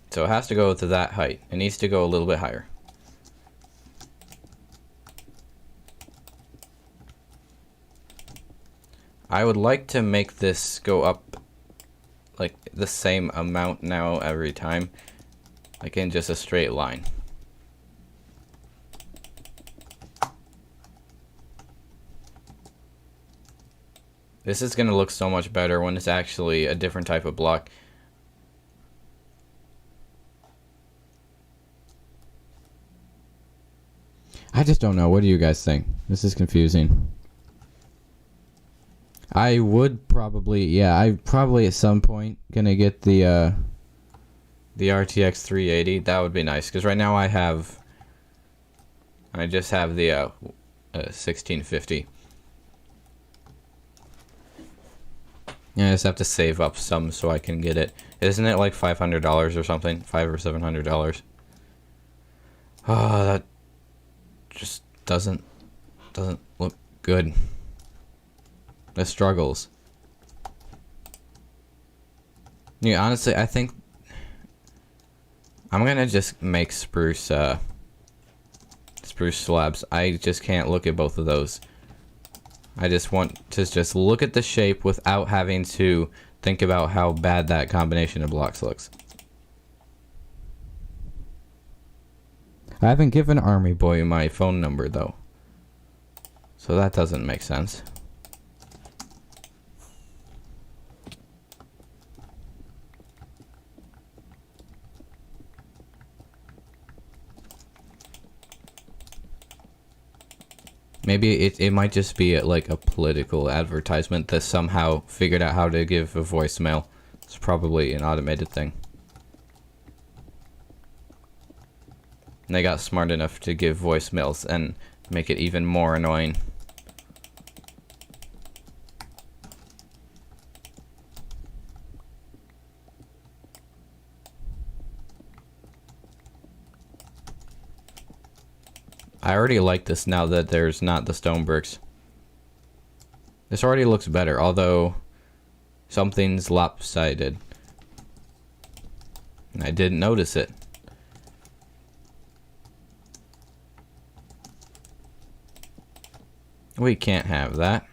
So it has to go to that height. It needs to go a little bit higher. I would like to make this go up like the same amount now every time. Like in just a straight line. This is going to look so much better when it's actually a different type of block. I just don't know. What do you guys think? This is confusing. I would probably, yeah, I probably at some point gonna get the RTX 380. That would be nice because right now I just have the 1650. Yeah, I just have to save up some so I can get it. Isn't it like $500 or something? $500 or $700. Oh, that just doesn't look good. The struggles. Yeah, honestly, I think I'm gonna just make spruce slabs. I just can't look at both of those. I just want to just look at the shape without having to think about how bad that combination of blocks looks. I haven't given Army Boy my phone number though, so that doesn't make sense. Maybe it might just be like a political advertisement that somehow figured out how to give a voicemail. It's probably an automated thing. And they got smart enough to give voicemails and make it even more annoying. I already like this now that there's not the stone bricks. This already looks better, although something's lopsided. I didn't notice it. We can't have that.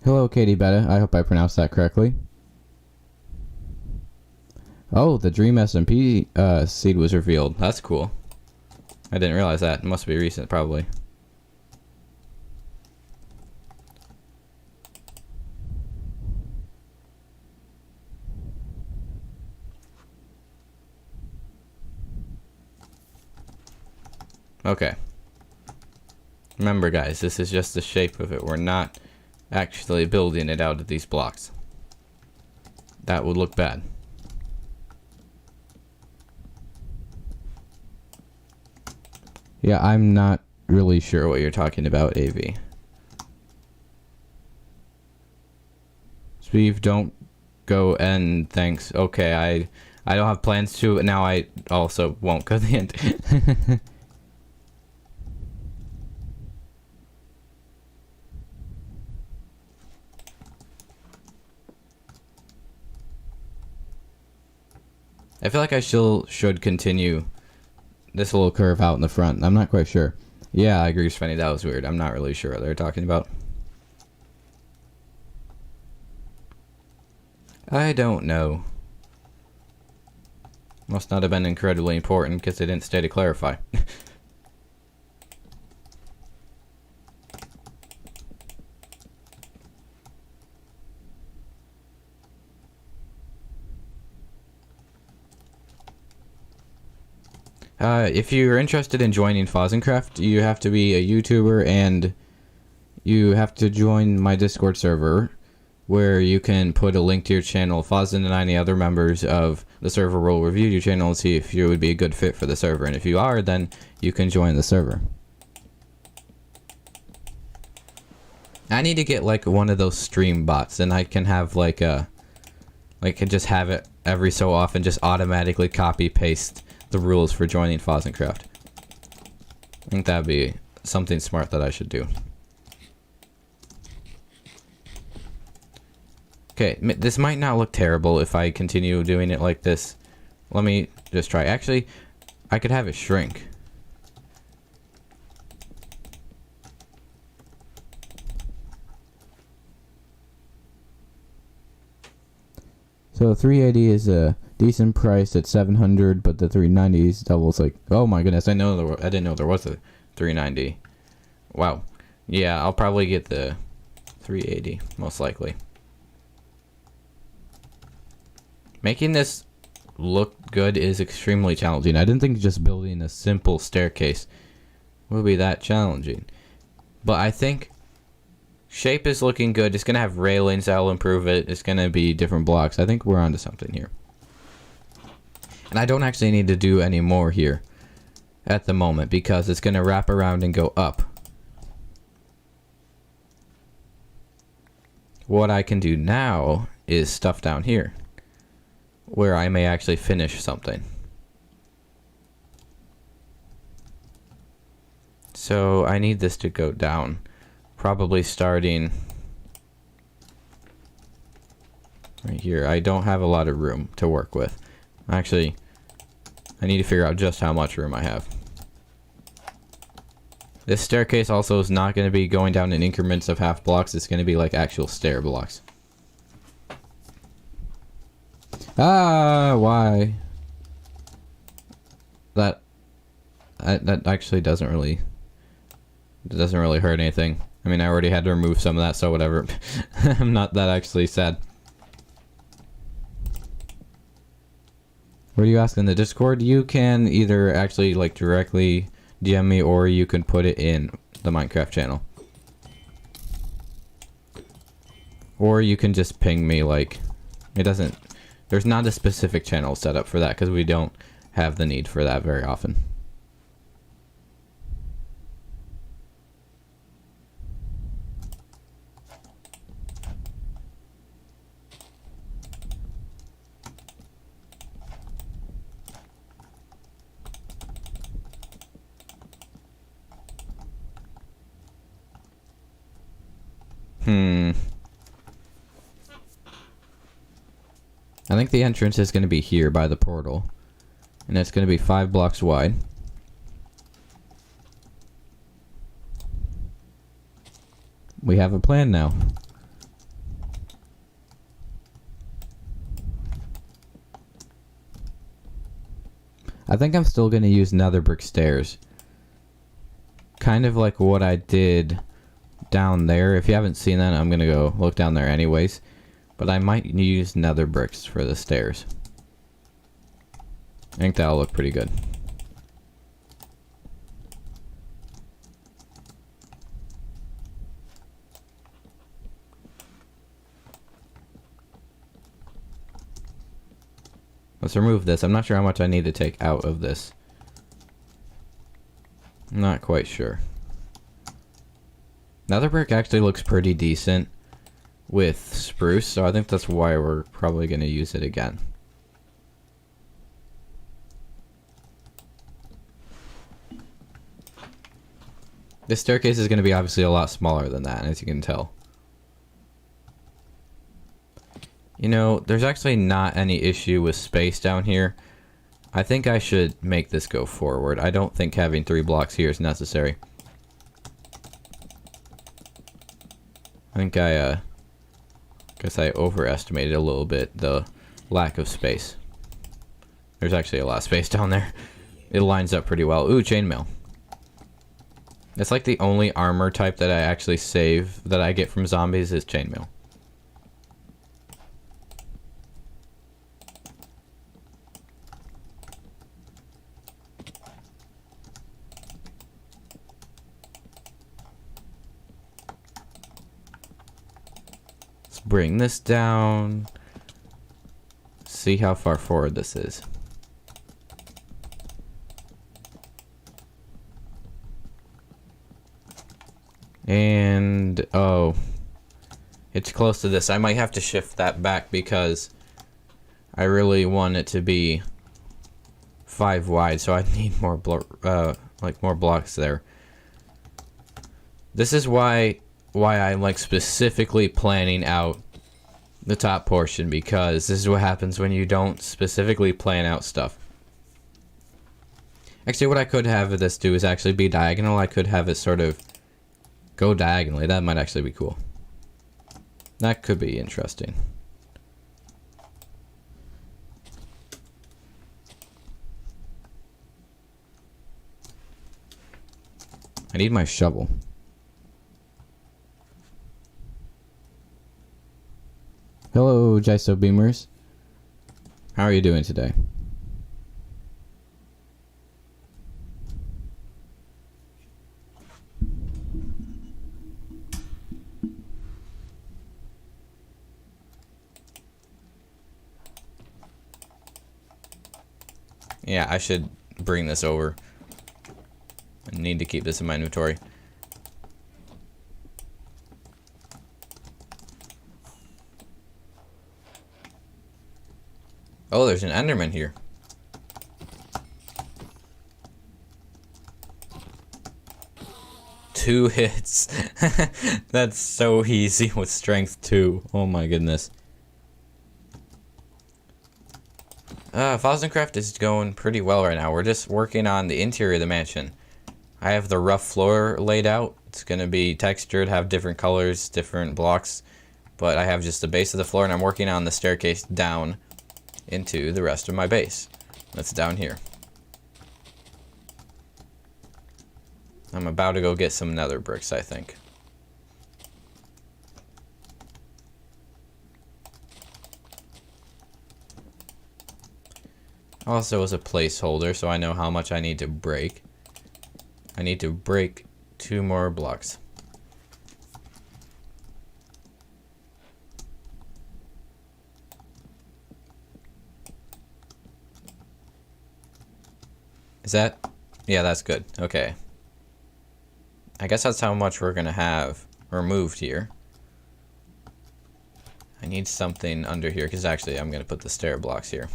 Hello, Katie Betta. I hope I pronounced that correctly. Oh, the Dream SMP seed was revealed. That's cool. I didn't realize that. It must be recent, probably. Okay. Remember, guys, this is just the shape of it. We're not actually building it out of these blocks. That would look bad. Yeah, I'm not really sure. Sure what you're talking about, AV. Steve, don't go and thanks. Okay, I don't have plans to. Now I also won't go the end. I feel like I still should continue this little curve out in the front. I'm not quite sure. Yeah, I agree, Svenny. That was weird. I'm not really sure what they're talking about. I don't know. Must not have been incredibly important because they didn't stay to clarify. If you're interested in joining Fozzencraft, you have to be a YouTuber and you have to join my Discord server, where you can put a link to your channel. Fozzen and any other members of the server will review your channel and see if you would be a good fit for the server. And if you are, then you can join the server. I need to get like one of those stream bots, and I can have like a, just have it every so often, just automatically copy paste the rules for joining Fozzencraft. I think that'd be something smart that I should do. Okay, this might not look terrible if I continue doing it like this. Let me just try. Actually, I could have it shrink. So 380 is a decent price at 700, but the 390 is doubles. Like, oh my goodness, I didn't know there was a 390. Wow. Yeah, I'll probably get the 380 most likely. Making this look good is extremely challenging. I didn't think just building a simple staircase would be that challenging. But I think shape is looking good. It's going to have railings that'll improve it. It's going to be different blocks. I think we're onto something here. And I don't actually need to do any more here at the moment because it's going to wrap around and go up. What I can do now is stuff down here, where I may actually finish something. So I need this to go down, probably starting right here. I don't have a lot of room to work with. Actually, I need to figure out just how much room I have. This staircase also is not going to be going down in increments of half blocks. It's going to be like actual stair blocks. ah, why? That actually doesn't really hurt anything. I mean, I already had to remove some of that, so whatever. I'm not that actually sad. What are you asking in the Discord? You can either actually like directly DM me, or you can put it in the Minecraft channel. Or you can just ping me, like, it doesn't, there's not a specific channel set up for that because we don't have the need for that very often. I think the entrance is going to be here by the portal. And it's going to be 5 blocks wide. We have a plan now. I think I'm still going to use nether brick stairs. Kind of like what I did down there. If you haven't seen that, I'm going to go look down there anyways. But I might use nether bricks for the stairs. I think that'll look pretty good. Let's remove this. I'm not sure how much I need to take out of this. I'm not quite sure. Nether brick actually looks pretty decent with spruce, so I think that's why we're probably going to use it again. This staircase is going to be obviously a lot smaller than that, as you can tell. You know, there's actually not any issue with space down here. I think I should make this go forward. I don't think having 3 blocks here is necessary. I think I guess I overestimated a little bit the lack of space. There's actually a lot of space down there. It lines up pretty well. Ooh, chainmail. It's like the only armor type that I actually save that I get from zombies is chainmail. Let's bring this down. See how far forward this is. And, oh, it's close to this. I might have to shift that back because I really want it to be 5 wide, so I need more more blocks there. This is why I'm like specifically planning out the top portion, because this is what happens when you don't specifically plan out stuff. Actually, what I could have this do is actually be diagonal. I could have it sort of go diagonally. That might actually be cool. That could be interesting. I need my shovel. Hello, Jiso Beamers. How are you doing today? Yeah, I should bring this over. I need to keep this in my inventory. Oh, there's an Enderman here. Two hits. That's so easy with strength 2. Oh my goodness. Fozzencraft is going pretty well right now. We're just working on the interior of the mansion. I have the rough floor laid out. It's going to be textured, have different colors, different blocks. But I have just the base of the floor, and I'm working on the staircase down into the rest of my base. That's down here. I'm about to go get some nether bricks, I think. Also as a placeholder, so I know how much I need to break. I need to break 2 more blocks. Is that? Yeah, that's good. Okay. I guess that's how much we're gonna have removed here. I need something under here, because actually I'm gonna put the stair blocks here.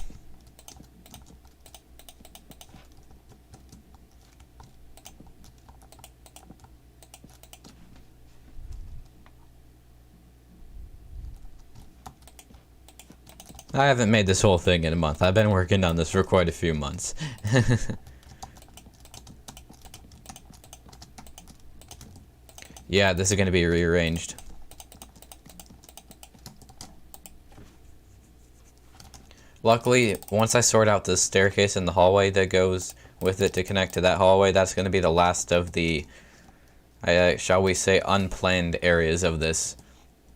I haven't made this whole thing in a month. I've been working on this for quite a few months. Yeah, this is going to be rearranged. Luckily, once I sort out the staircase and the hallway that goes with it to connect to that hallway, that's going to be the last of the, shall we say, unplanned areas of this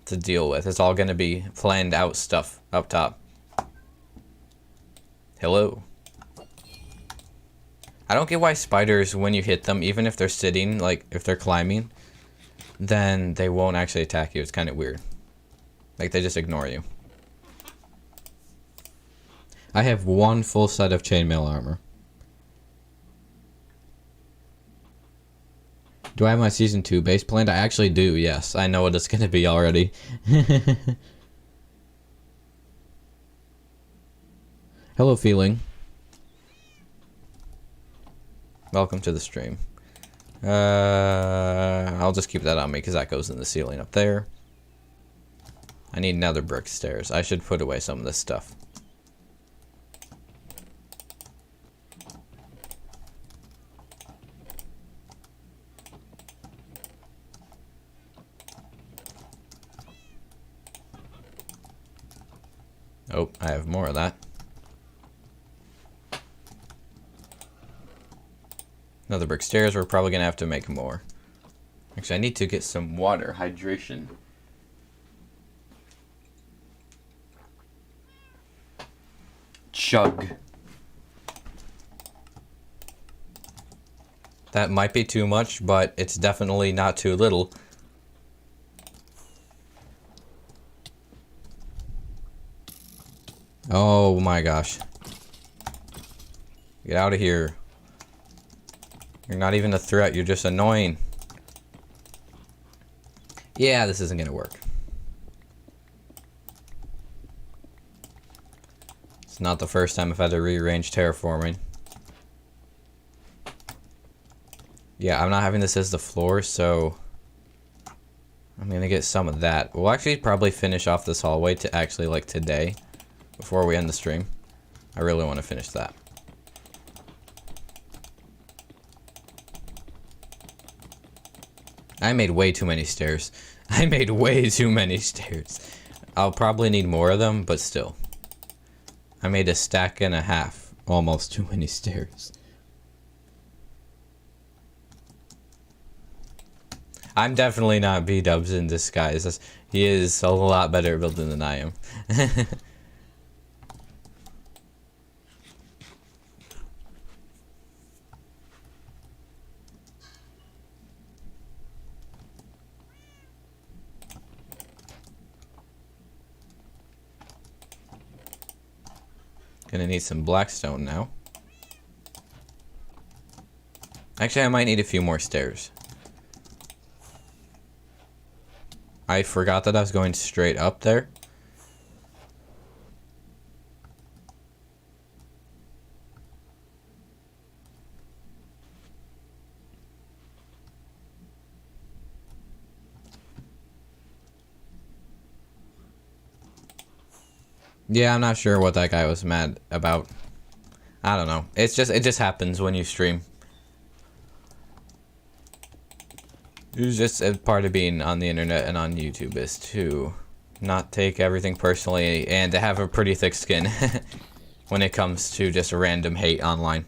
to deal with. It's all going to be planned out stuff up top. Hello. I don't get why spiders, when you hit them, even if they're sitting, like if they're climbing, then they won't actually attack you. It's kind of weird. Like they just ignore you. I have 1 full set of chainmail armor. Do I have my season 2 base planned? I actually do, yes. I know what it's gonna be already. Hello, Feeling. Welcome to the stream. I'll just keep that on me because that goes in the ceiling up there. I need another brick stairs. I should put away some of this stuff. Oh, I have more of that. Another brick stairs. We're probably gonna have to make more. Actually, I need to get some water. Hydration. Chug. That might be too much, but it's definitely not too little. Oh my gosh. Get out of here. You're not even a threat, you're just annoying. Yeah, this isn't gonna work. It's not the first time I've had to rearrange terraforming. Yeah, I'm not having this as the floor, so I'm gonna get some of that. We'll actually probably finish off this hallway to actually like today, before we end the stream. I really want to finish that. I made way too many stairs. I made way too many stairs. I'll probably need more of them, but still. I made a stack and a half. Almost too many stairs. I'm definitely not B-dubs in disguise. He is a lot better at building than I am. Gonna need some blackstone now. Actually, I might need a few more stairs. I forgot that I was going straight up there. Yeah, I'm not sure what that guy was mad about. I don't know. It just happens when you stream. It's just a part of being on the internet and on YouTube is to not take everything personally and to have a pretty thick skin when it comes to just random hate online.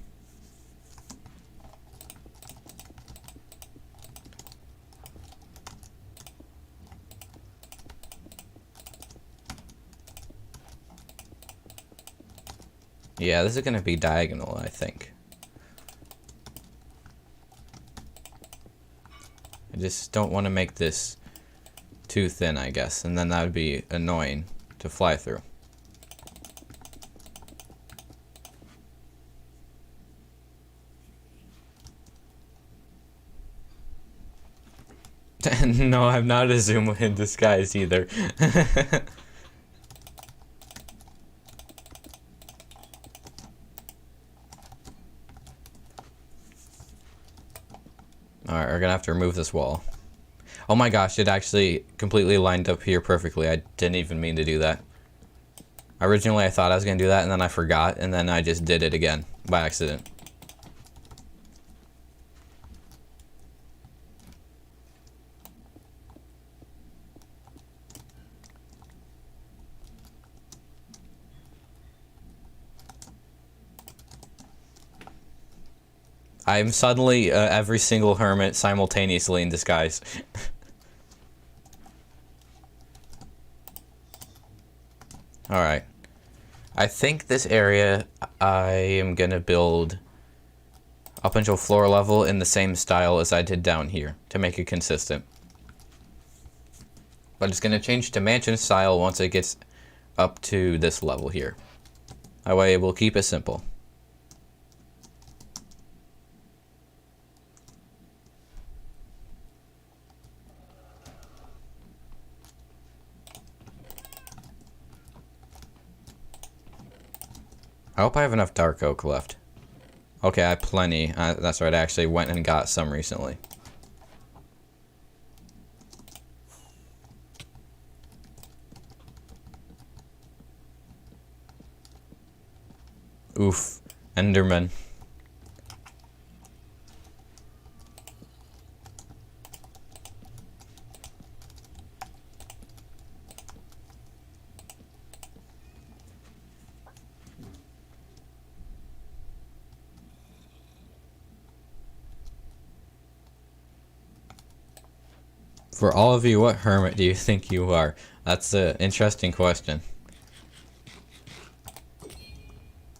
Yeah, this is gonna be diagonal, I think. I just don't want to make this too thin, I guess, and then that would be annoying to fly through. No, I'm not a zoom in disguise either. Alright, we're gonna have to remove this wall. Oh my gosh, it actually completely lined up here perfectly. I didn't even mean to do that. Originally I thought I was gonna do that and then I forgot and then I just did it again by accident. I'm suddenly every single hermit simultaneously in disguise. Alright. I think this area I am gonna build up until floor level in the same style as I did down here to make it consistent. But it's gonna change to mansion style once it gets up to this level here. That way we'll keep it simple. I hope I have enough dark oak left. Okay, I have plenty. That's right, I actually went and got some recently. Oof. Enderman. For all of you, what hermit do you think you are? That's an interesting question.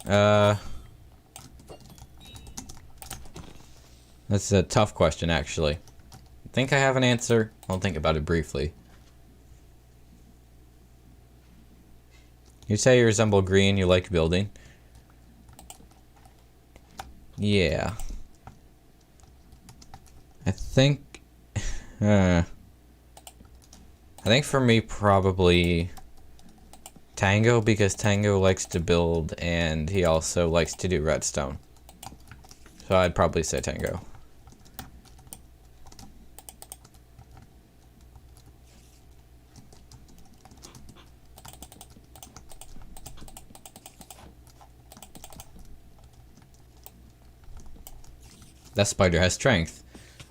That's a tough question, actually. I think I have an answer. I'll think about it briefly. You say you resemble green, you like building. Yeah. I think for me probably Tango, because Tango likes to build and he also likes to do redstone. So I'd probably say Tango. That spider has strength.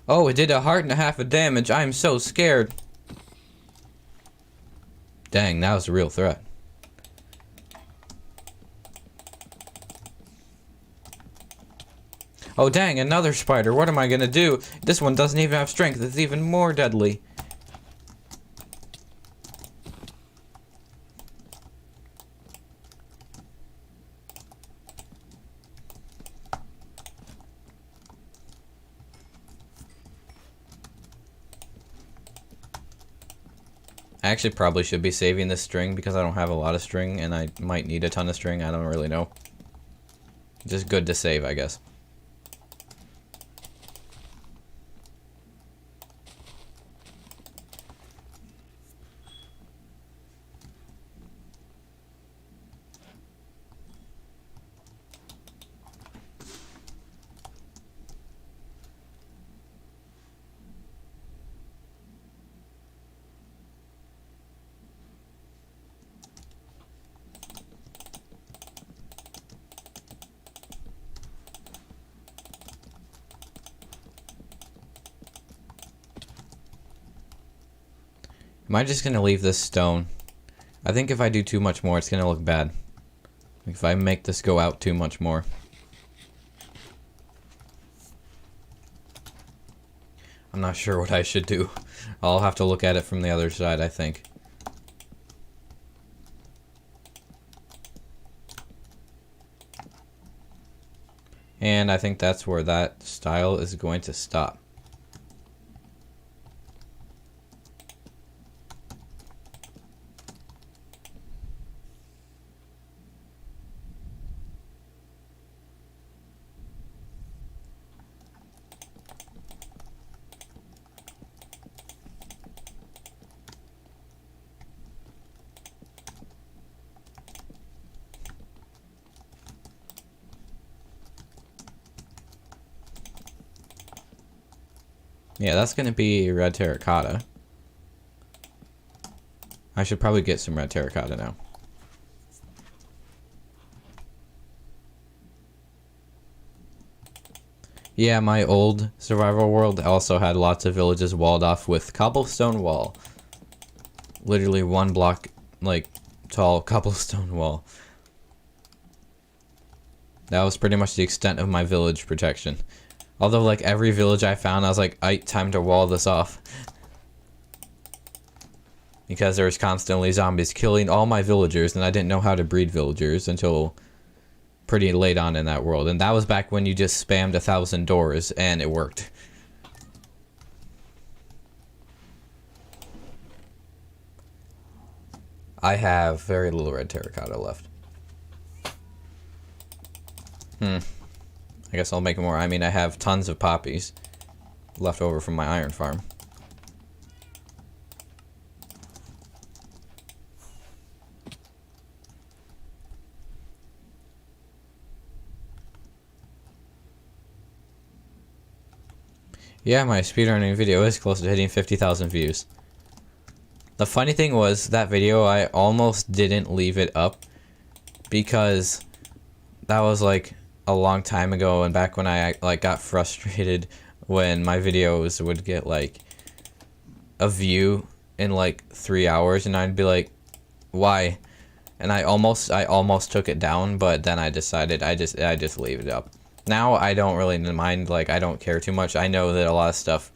Oh, it did 1.5 hearts of damage. I am so scared. Dang, that was a real threat. Oh dang, another spider. What am I gonna do? This one doesn't even have strength. It's even more deadly. I actually probably should be saving this string because I don't have a lot of string and I might need a ton of string. I don't really know. Just good to save, I guess. Am I just gonna leave this stone? I think if I do too much more, it's gonna look bad. If I make this go out too much more. I'm not sure what I should do. I'll have to look at it from the other side, I think. And I think that's where that style is going to stop. Yeah, that's going to be red terracotta. I should probably get some red terracotta now. Yeah, my old survival world also had lots of villages walled off with cobblestone wall. Literally 1 block, like, tall cobblestone wall. That was pretty much the extent of my village protection. Although, like, every village I found, I was like, time to wall this off. Because there was constantly zombies killing all my villagers, and I didn't know how to breed villagers until pretty late on in that world. And that was back when you just spammed 1,000 doors, and it worked. I have very little red terracotta left. I guess I'll make more. I mean, I have tons of poppies left over from my iron farm. Yeah, my speedrunning video is close to hitting 50,000 views. The funny thing was, that video, I almost didn't leave it up because that was like a long time ago, and back when I like got frustrated when my videos would get like a view in like 3 hours, and I'd be like, why? And I almost took it down, but then I decided I just leave it up. Now I don't really mind, like I don't care too much. I know that a lot of stuff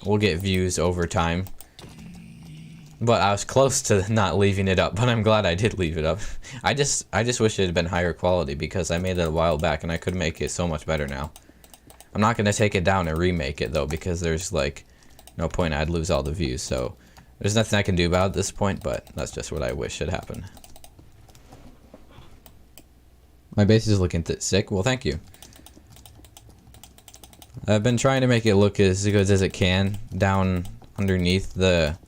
will get views over time. But I was close to not leaving it up, but I'm glad I did leave it up. I just wish it had been higher quality because I made it a while back and I could make it so much better now. I'm not going to take it down and remake it though because there's like no point, I'd lose all the views. So there's nothing I can do about it at this point, but that's just what I wish had happened. My base is looking sick. Well, thank you. I've been trying to make it look as good as it can down underneath the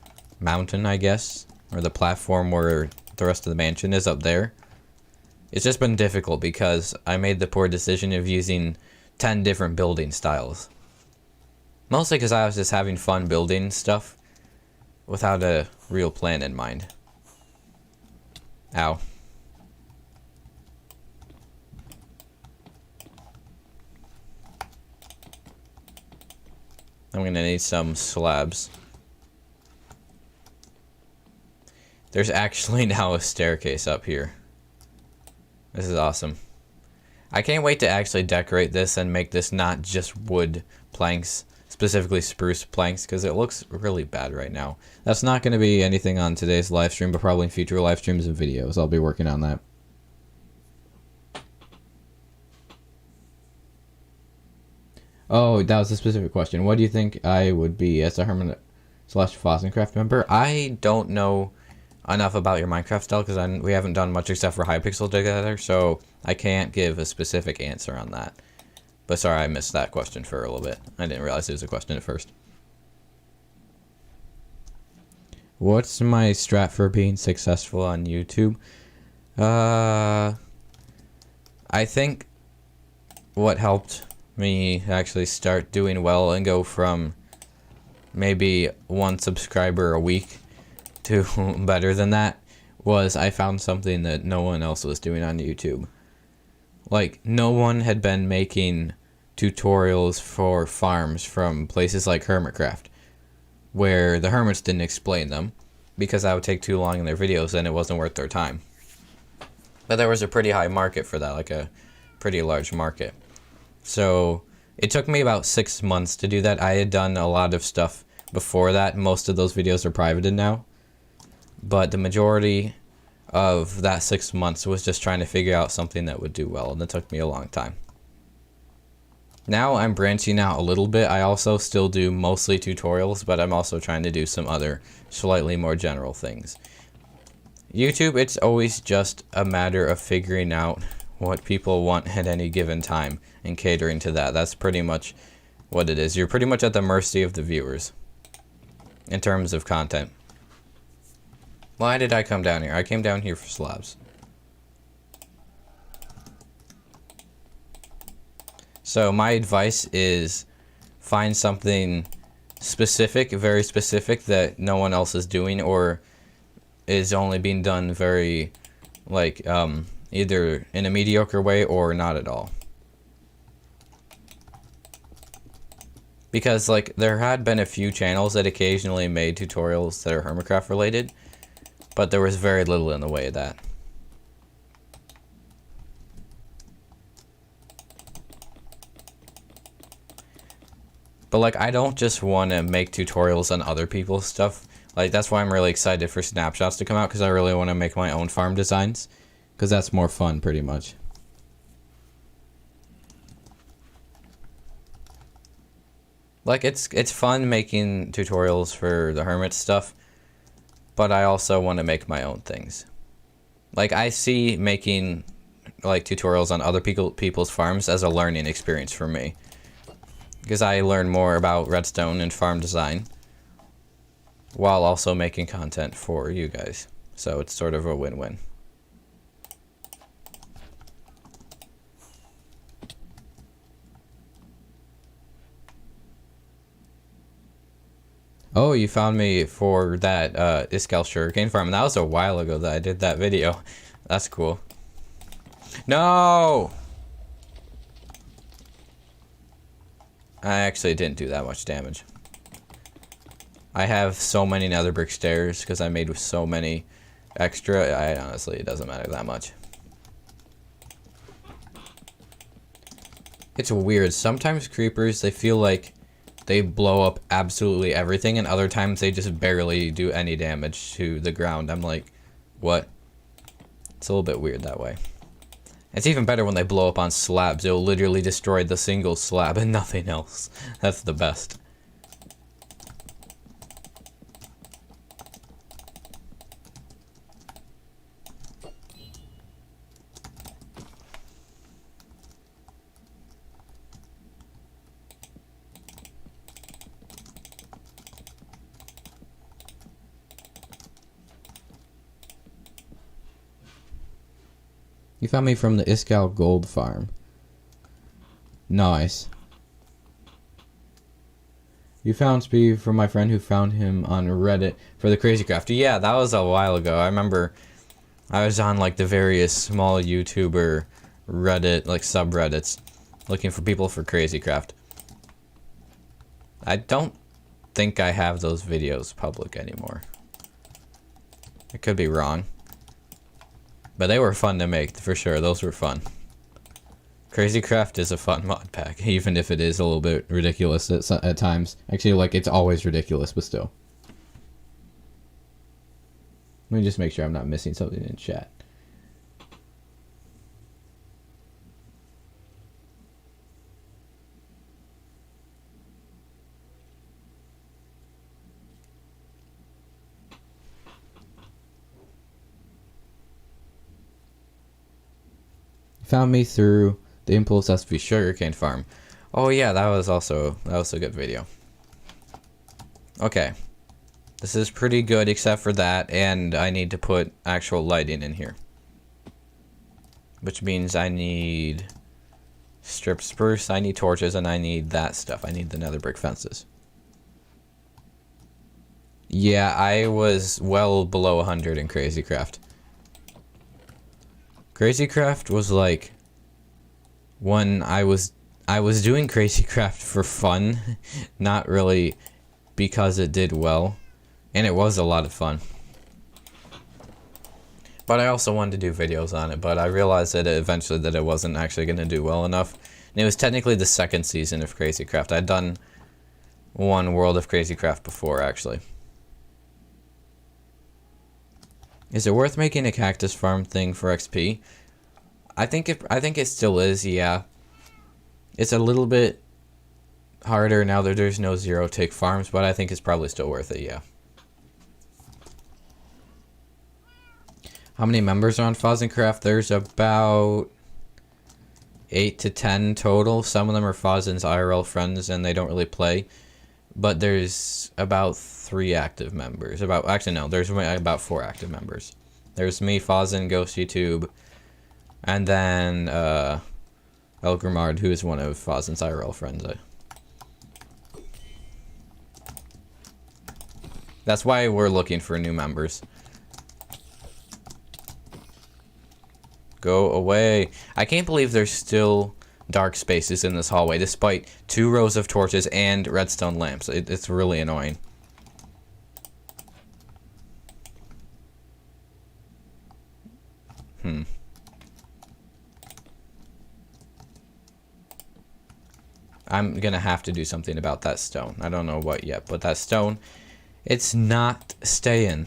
mountain, I guess, or the platform where the rest of the mansion is up there. It's just been difficult because I made the poor decision of using 10 different building styles. Mostly because I was just having fun building stuff without a real plan in mind. Ow. I'm gonna need some slabs. There's actually now a staircase up here. This is awesome. I can't wait to actually decorate this and make this not just wood planks, specifically spruce planks, because it looks really bad right now. That's not going to be anything on today's live stream, but probably in future live streams and videos. I'll be working on that. Oh, that was a specific question. What do you think I would be as a Hermit / Fozzencraft member? I don't know enough about your Minecraft style because we haven't done much except for Hypixel together, so I can't give a specific answer on that. But sorry, I missed that question for a little bit. I didn't realize it was a question at first. What's my strat for being successful on YouTube? I think what helped me actually start doing well and go from maybe 1 subscriber a week to better than that was I found something that no one else was doing on YouTube. Like, no one had been making tutorials for farms from places like Hermitcraft, where the hermits didn't explain them because that would take too long in their videos and it wasn't worth their time. But there was a pretty high market for that, like a pretty large market. So it took me about 6 months to do that. I had done a lot of stuff before that. Most of those videos are privated now. But the majority of that 6 months was just trying to figure out something that would do well, and it took me a long time. Now I'm branching out a little bit. I also still do mostly tutorials, but I'm also trying to do some other slightly more general things. YouTube, it's always just a matter of figuring out what people want at any given time and catering to that. That's pretty much what it is. You're pretty much at the mercy of the viewers in terms of content. Why did I come down here? I came down here for slabs. So my advice is find something specific, very specific, that no one else is doing or is only being done very, like, either in a mediocre way or not at all. Because, like, there had been a few channels that occasionally made tutorials that are Hermitcraft related, but there was very little in the way of that. But, like, I don't just want to make tutorials on other people's stuff. Like, that's why I'm really excited for snapshots to come out, because I really want to make my own farm designs. Because that's more fun, pretty much. Like, it's fun making tutorials for the Hermit stuff, but I also want to make my own things. Like, I see making, like, tutorials on other people's farms as a learning experience for me. Because I learn more about redstone and farm design, while also making content for you guys. So it's sort of a win-win. Oh, you found me for that Iskal sugarcane farm. That was a while ago that I did that video. That's cool. No! I actually didn't do that much damage. I have so many nether brick stairs because I made so many extra. Honestly, it doesn't matter that much. It's weird. Sometimes creepers, they feel like they blow up absolutely everything, and other times they just barely do any damage to the ground. I'm like, what? It's a little bit weird that way. It's even better when they blow up on slabs. It'll literally destroy the single slab and nothing else. That's the best. You found me from the Iskal Gold Farm. Nice. You found Speed from my friend who found him on Reddit for the Crazy Craft. Yeah, that was a while ago. I remember I was on like the various small YouTuber Reddit, like subreddits, looking for people for Crazy Craft. I don't think I have those videos public anymore. I could be wrong. But they were fun to make, for sure. Those were fun. Crazy Craft is a fun mod pack, even if it is a little bit ridiculous at times. Actually, like, it's always ridiculous, but still. Let me just make sure I'm not missing something in chat. Found me through the Impulse SV sugarcane farm. Oh yeah, that was a good video. Okay. This is pretty good except for that, and I need to put actual lighting in here. Which means I need strip spruce, I need torches, and I need that stuff. I need the nether brick fences. Yeah, I was well below 100 in Crazy Craft. Crazy Craft was like when I was doing Crazy Craft for fun, not really because it did well, and it was a lot of fun. But I also wanted to do videos on it, but I realized that eventually that it wasn't actually going to do well enough. And it was technically the second season of Crazy Craft. I'd done one World of Crazy Craft before, actually. Is it worth making a cactus farm thing for XP? I think it still is, yeah. It's a little bit harder now that there's no zero tick farms, but I think it's probably still worth it, yeah. How many members are on Fozzencraft? There's about 8 to 10 total. Some of them are Fozzen's IRL friends and they don't really play. But there's about 3 active members. Actually no, there's about 4 active members. There's me, Fozzen, Ghost YouTube, and then El Grimard, who is one of Fozzen's IRL friends. That's why we're looking for new members. Go away. I can't believe there's still dark spaces in this hallway, despite 2 rows of torches and redstone lamps. It's really annoying. I'm gonna have to do something about that stone. I don't know what yet, but that stone, it's not staying.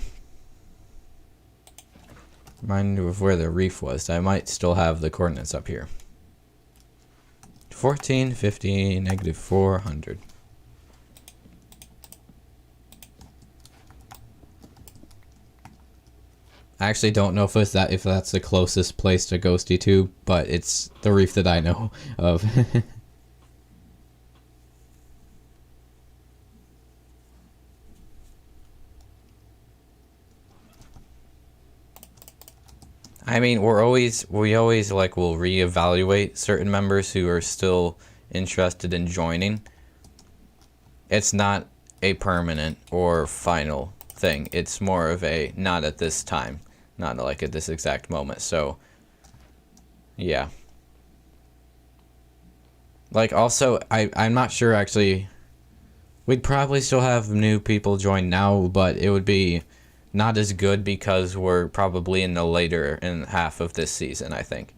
Remind me of where the reef was. I might still have the coordinates up here. 14, 50, negative 400. I actually don't know if that's the closest place to Ghosty Tube, but it's the reef that I know of. I mean, we always like will reevaluate certain members who are still interested in joining. It's not a permanent or final thing. It's more of a not at this time, not like at this exact moment. So, yeah. Like also, I'm not sure actually. We'd probably still have new people join now, but it would be not as good because we're probably in the later half of this season, I think.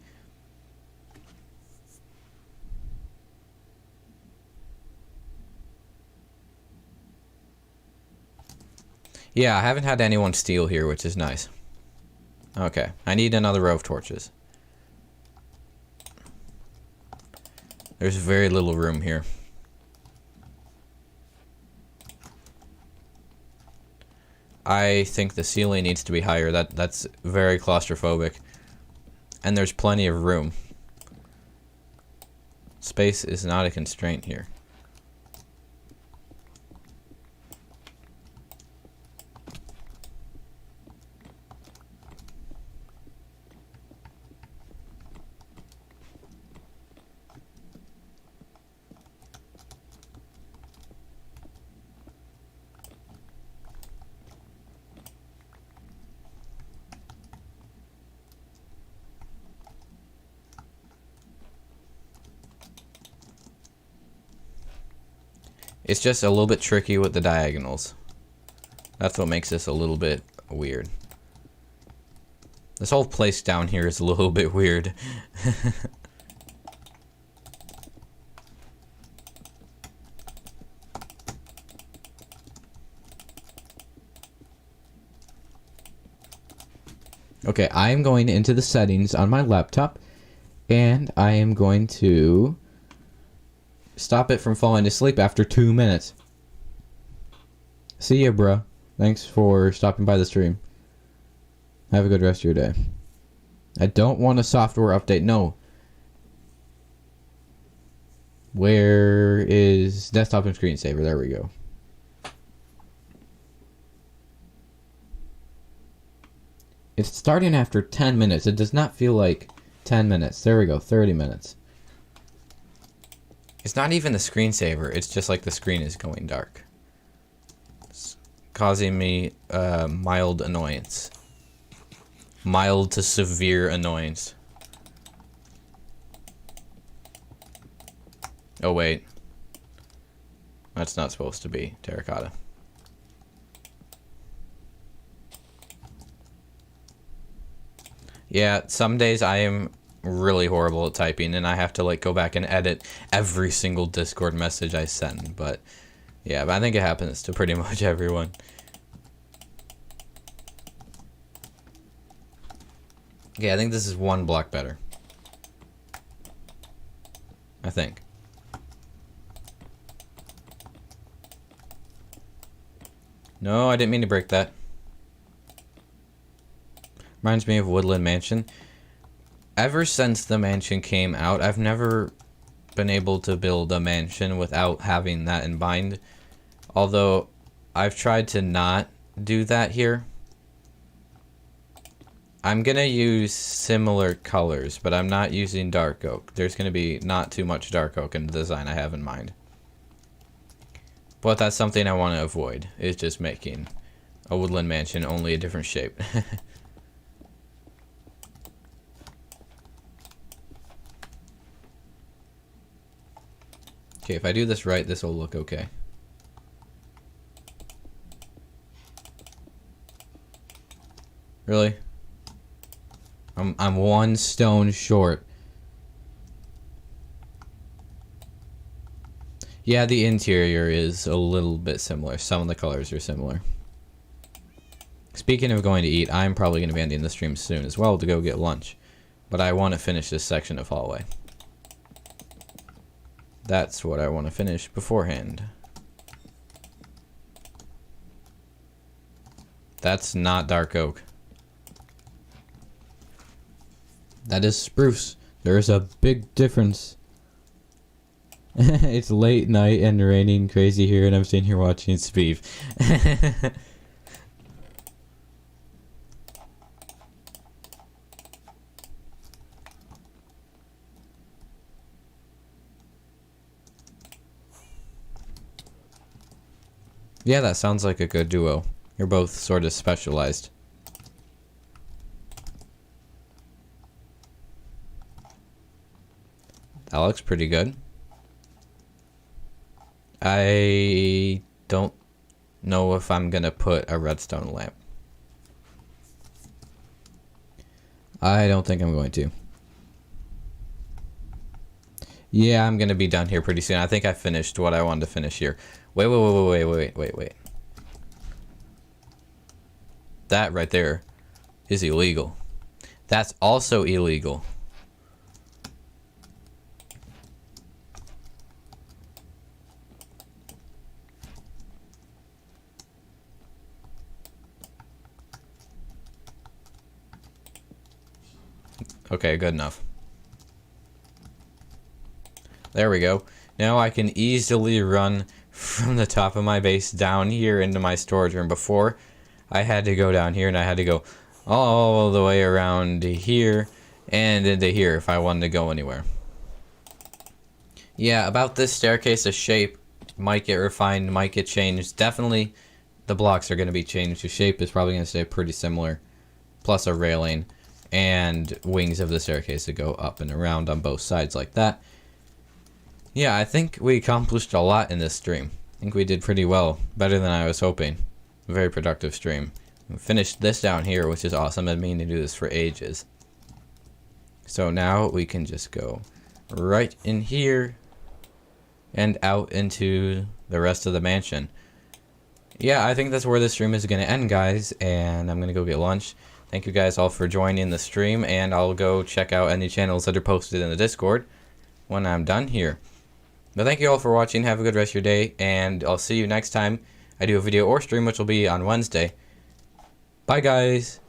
Yeah, I haven't had anyone steal here, which is nice. Okay, I need another row of torches. There's very little room here. I think the ceiling needs to be higher. That's very claustrophobic. And there's plenty of room. Space is not a constraint here. It's just a little bit tricky with the diagonals. That's what makes this a little bit weird. This whole place down here is a little bit weird. Okay, I am going into the settings on my laptop, and I am going to stop it from falling to sleep after 2 minutes. See ya, bruh. Thanks for stopping by the stream. Have a good rest of your day. I don't want a software update. No. Where is desktop and screensaver? There we go. It's starting after 10 minutes. It does not feel like 10 minutes. There we go. 30 minutes. It's not even the screensaver. It's just like the screen is going dark. It's causing me mild annoyance. Mild to severe annoyance. Oh wait. That's not supposed to be terracotta. Yeah, some days I am really horrible at typing and I have to like go back and edit every single Discord message I send, but yeah, but I think it happens to pretty much everyone. Okay, I think this is 1 block better. I think. No, I didn't mean to break that. Reminds me of Woodland Mansion. Ever since the mansion came out, I've never been able to build a mansion without having that in mind. Although, I've tried to not do that here. I'm gonna use similar colors, but I'm not using dark oak. There's gonna be not too much dark oak in the design I have in mind. But that's something I want to avoid, is just making a woodland mansion only a different shape. Okay, if I do this right, this will look okay. Really? I'm one stone short. Yeah, the interior is a little bit similar. Some of the colors are similar. Speaking of going to eat, I'm probably going to be ending the stream soon as well to go get lunch. But I want to finish this section of hallway. That's what I want to finish beforehand. That's not dark oak. That is spruce. There is a big difference. It's late night and raining crazy here, and I'm sitting here watching Speeve. Yeah, that sounds like a good duo. You're both sort of specialized. That looks pretty good. I don't know if I'm gonna put a redstone lamp. I don't think I'm going to. Yeah, I'm gonna be done here pretty soon. I think I finished what I wanted to finish here. Wait. That right there is illegal. That's also illegal. Okay, good enough. There we go. Now I can easily run from the top of my base down here into my storage room. Before, I had to go down here and I had to go all the way around here and into here if I wanted to go anywhere. Yeah, about this staircase, the shape might get refined, might get changed. Definitely the blocks are going to be changed. The shape is probably going to stay pretty similar. Plus a railing and wings of the staircase that go up and around on both sides like that. Yeah, I think we accomplished a lot in this stream. I think we did pretty well. Better than I was hoping. A very productive stream. We finished this down here, which is awesome. I've been meaning to do this for ages. So now we can just go right in here and out into the rest of the mansion. Yeah, I think that's where this stream is going to end, guys. And I'm going to go get lunch. Thank you guys all for joining the stream. And I'll go check out any channels that are posted in the Discord when I'm done here. But thank you all for watching. Have a good rest of your day, and I'll see you next time I do a video or stream, which will be on Wednesday. Bye, guys.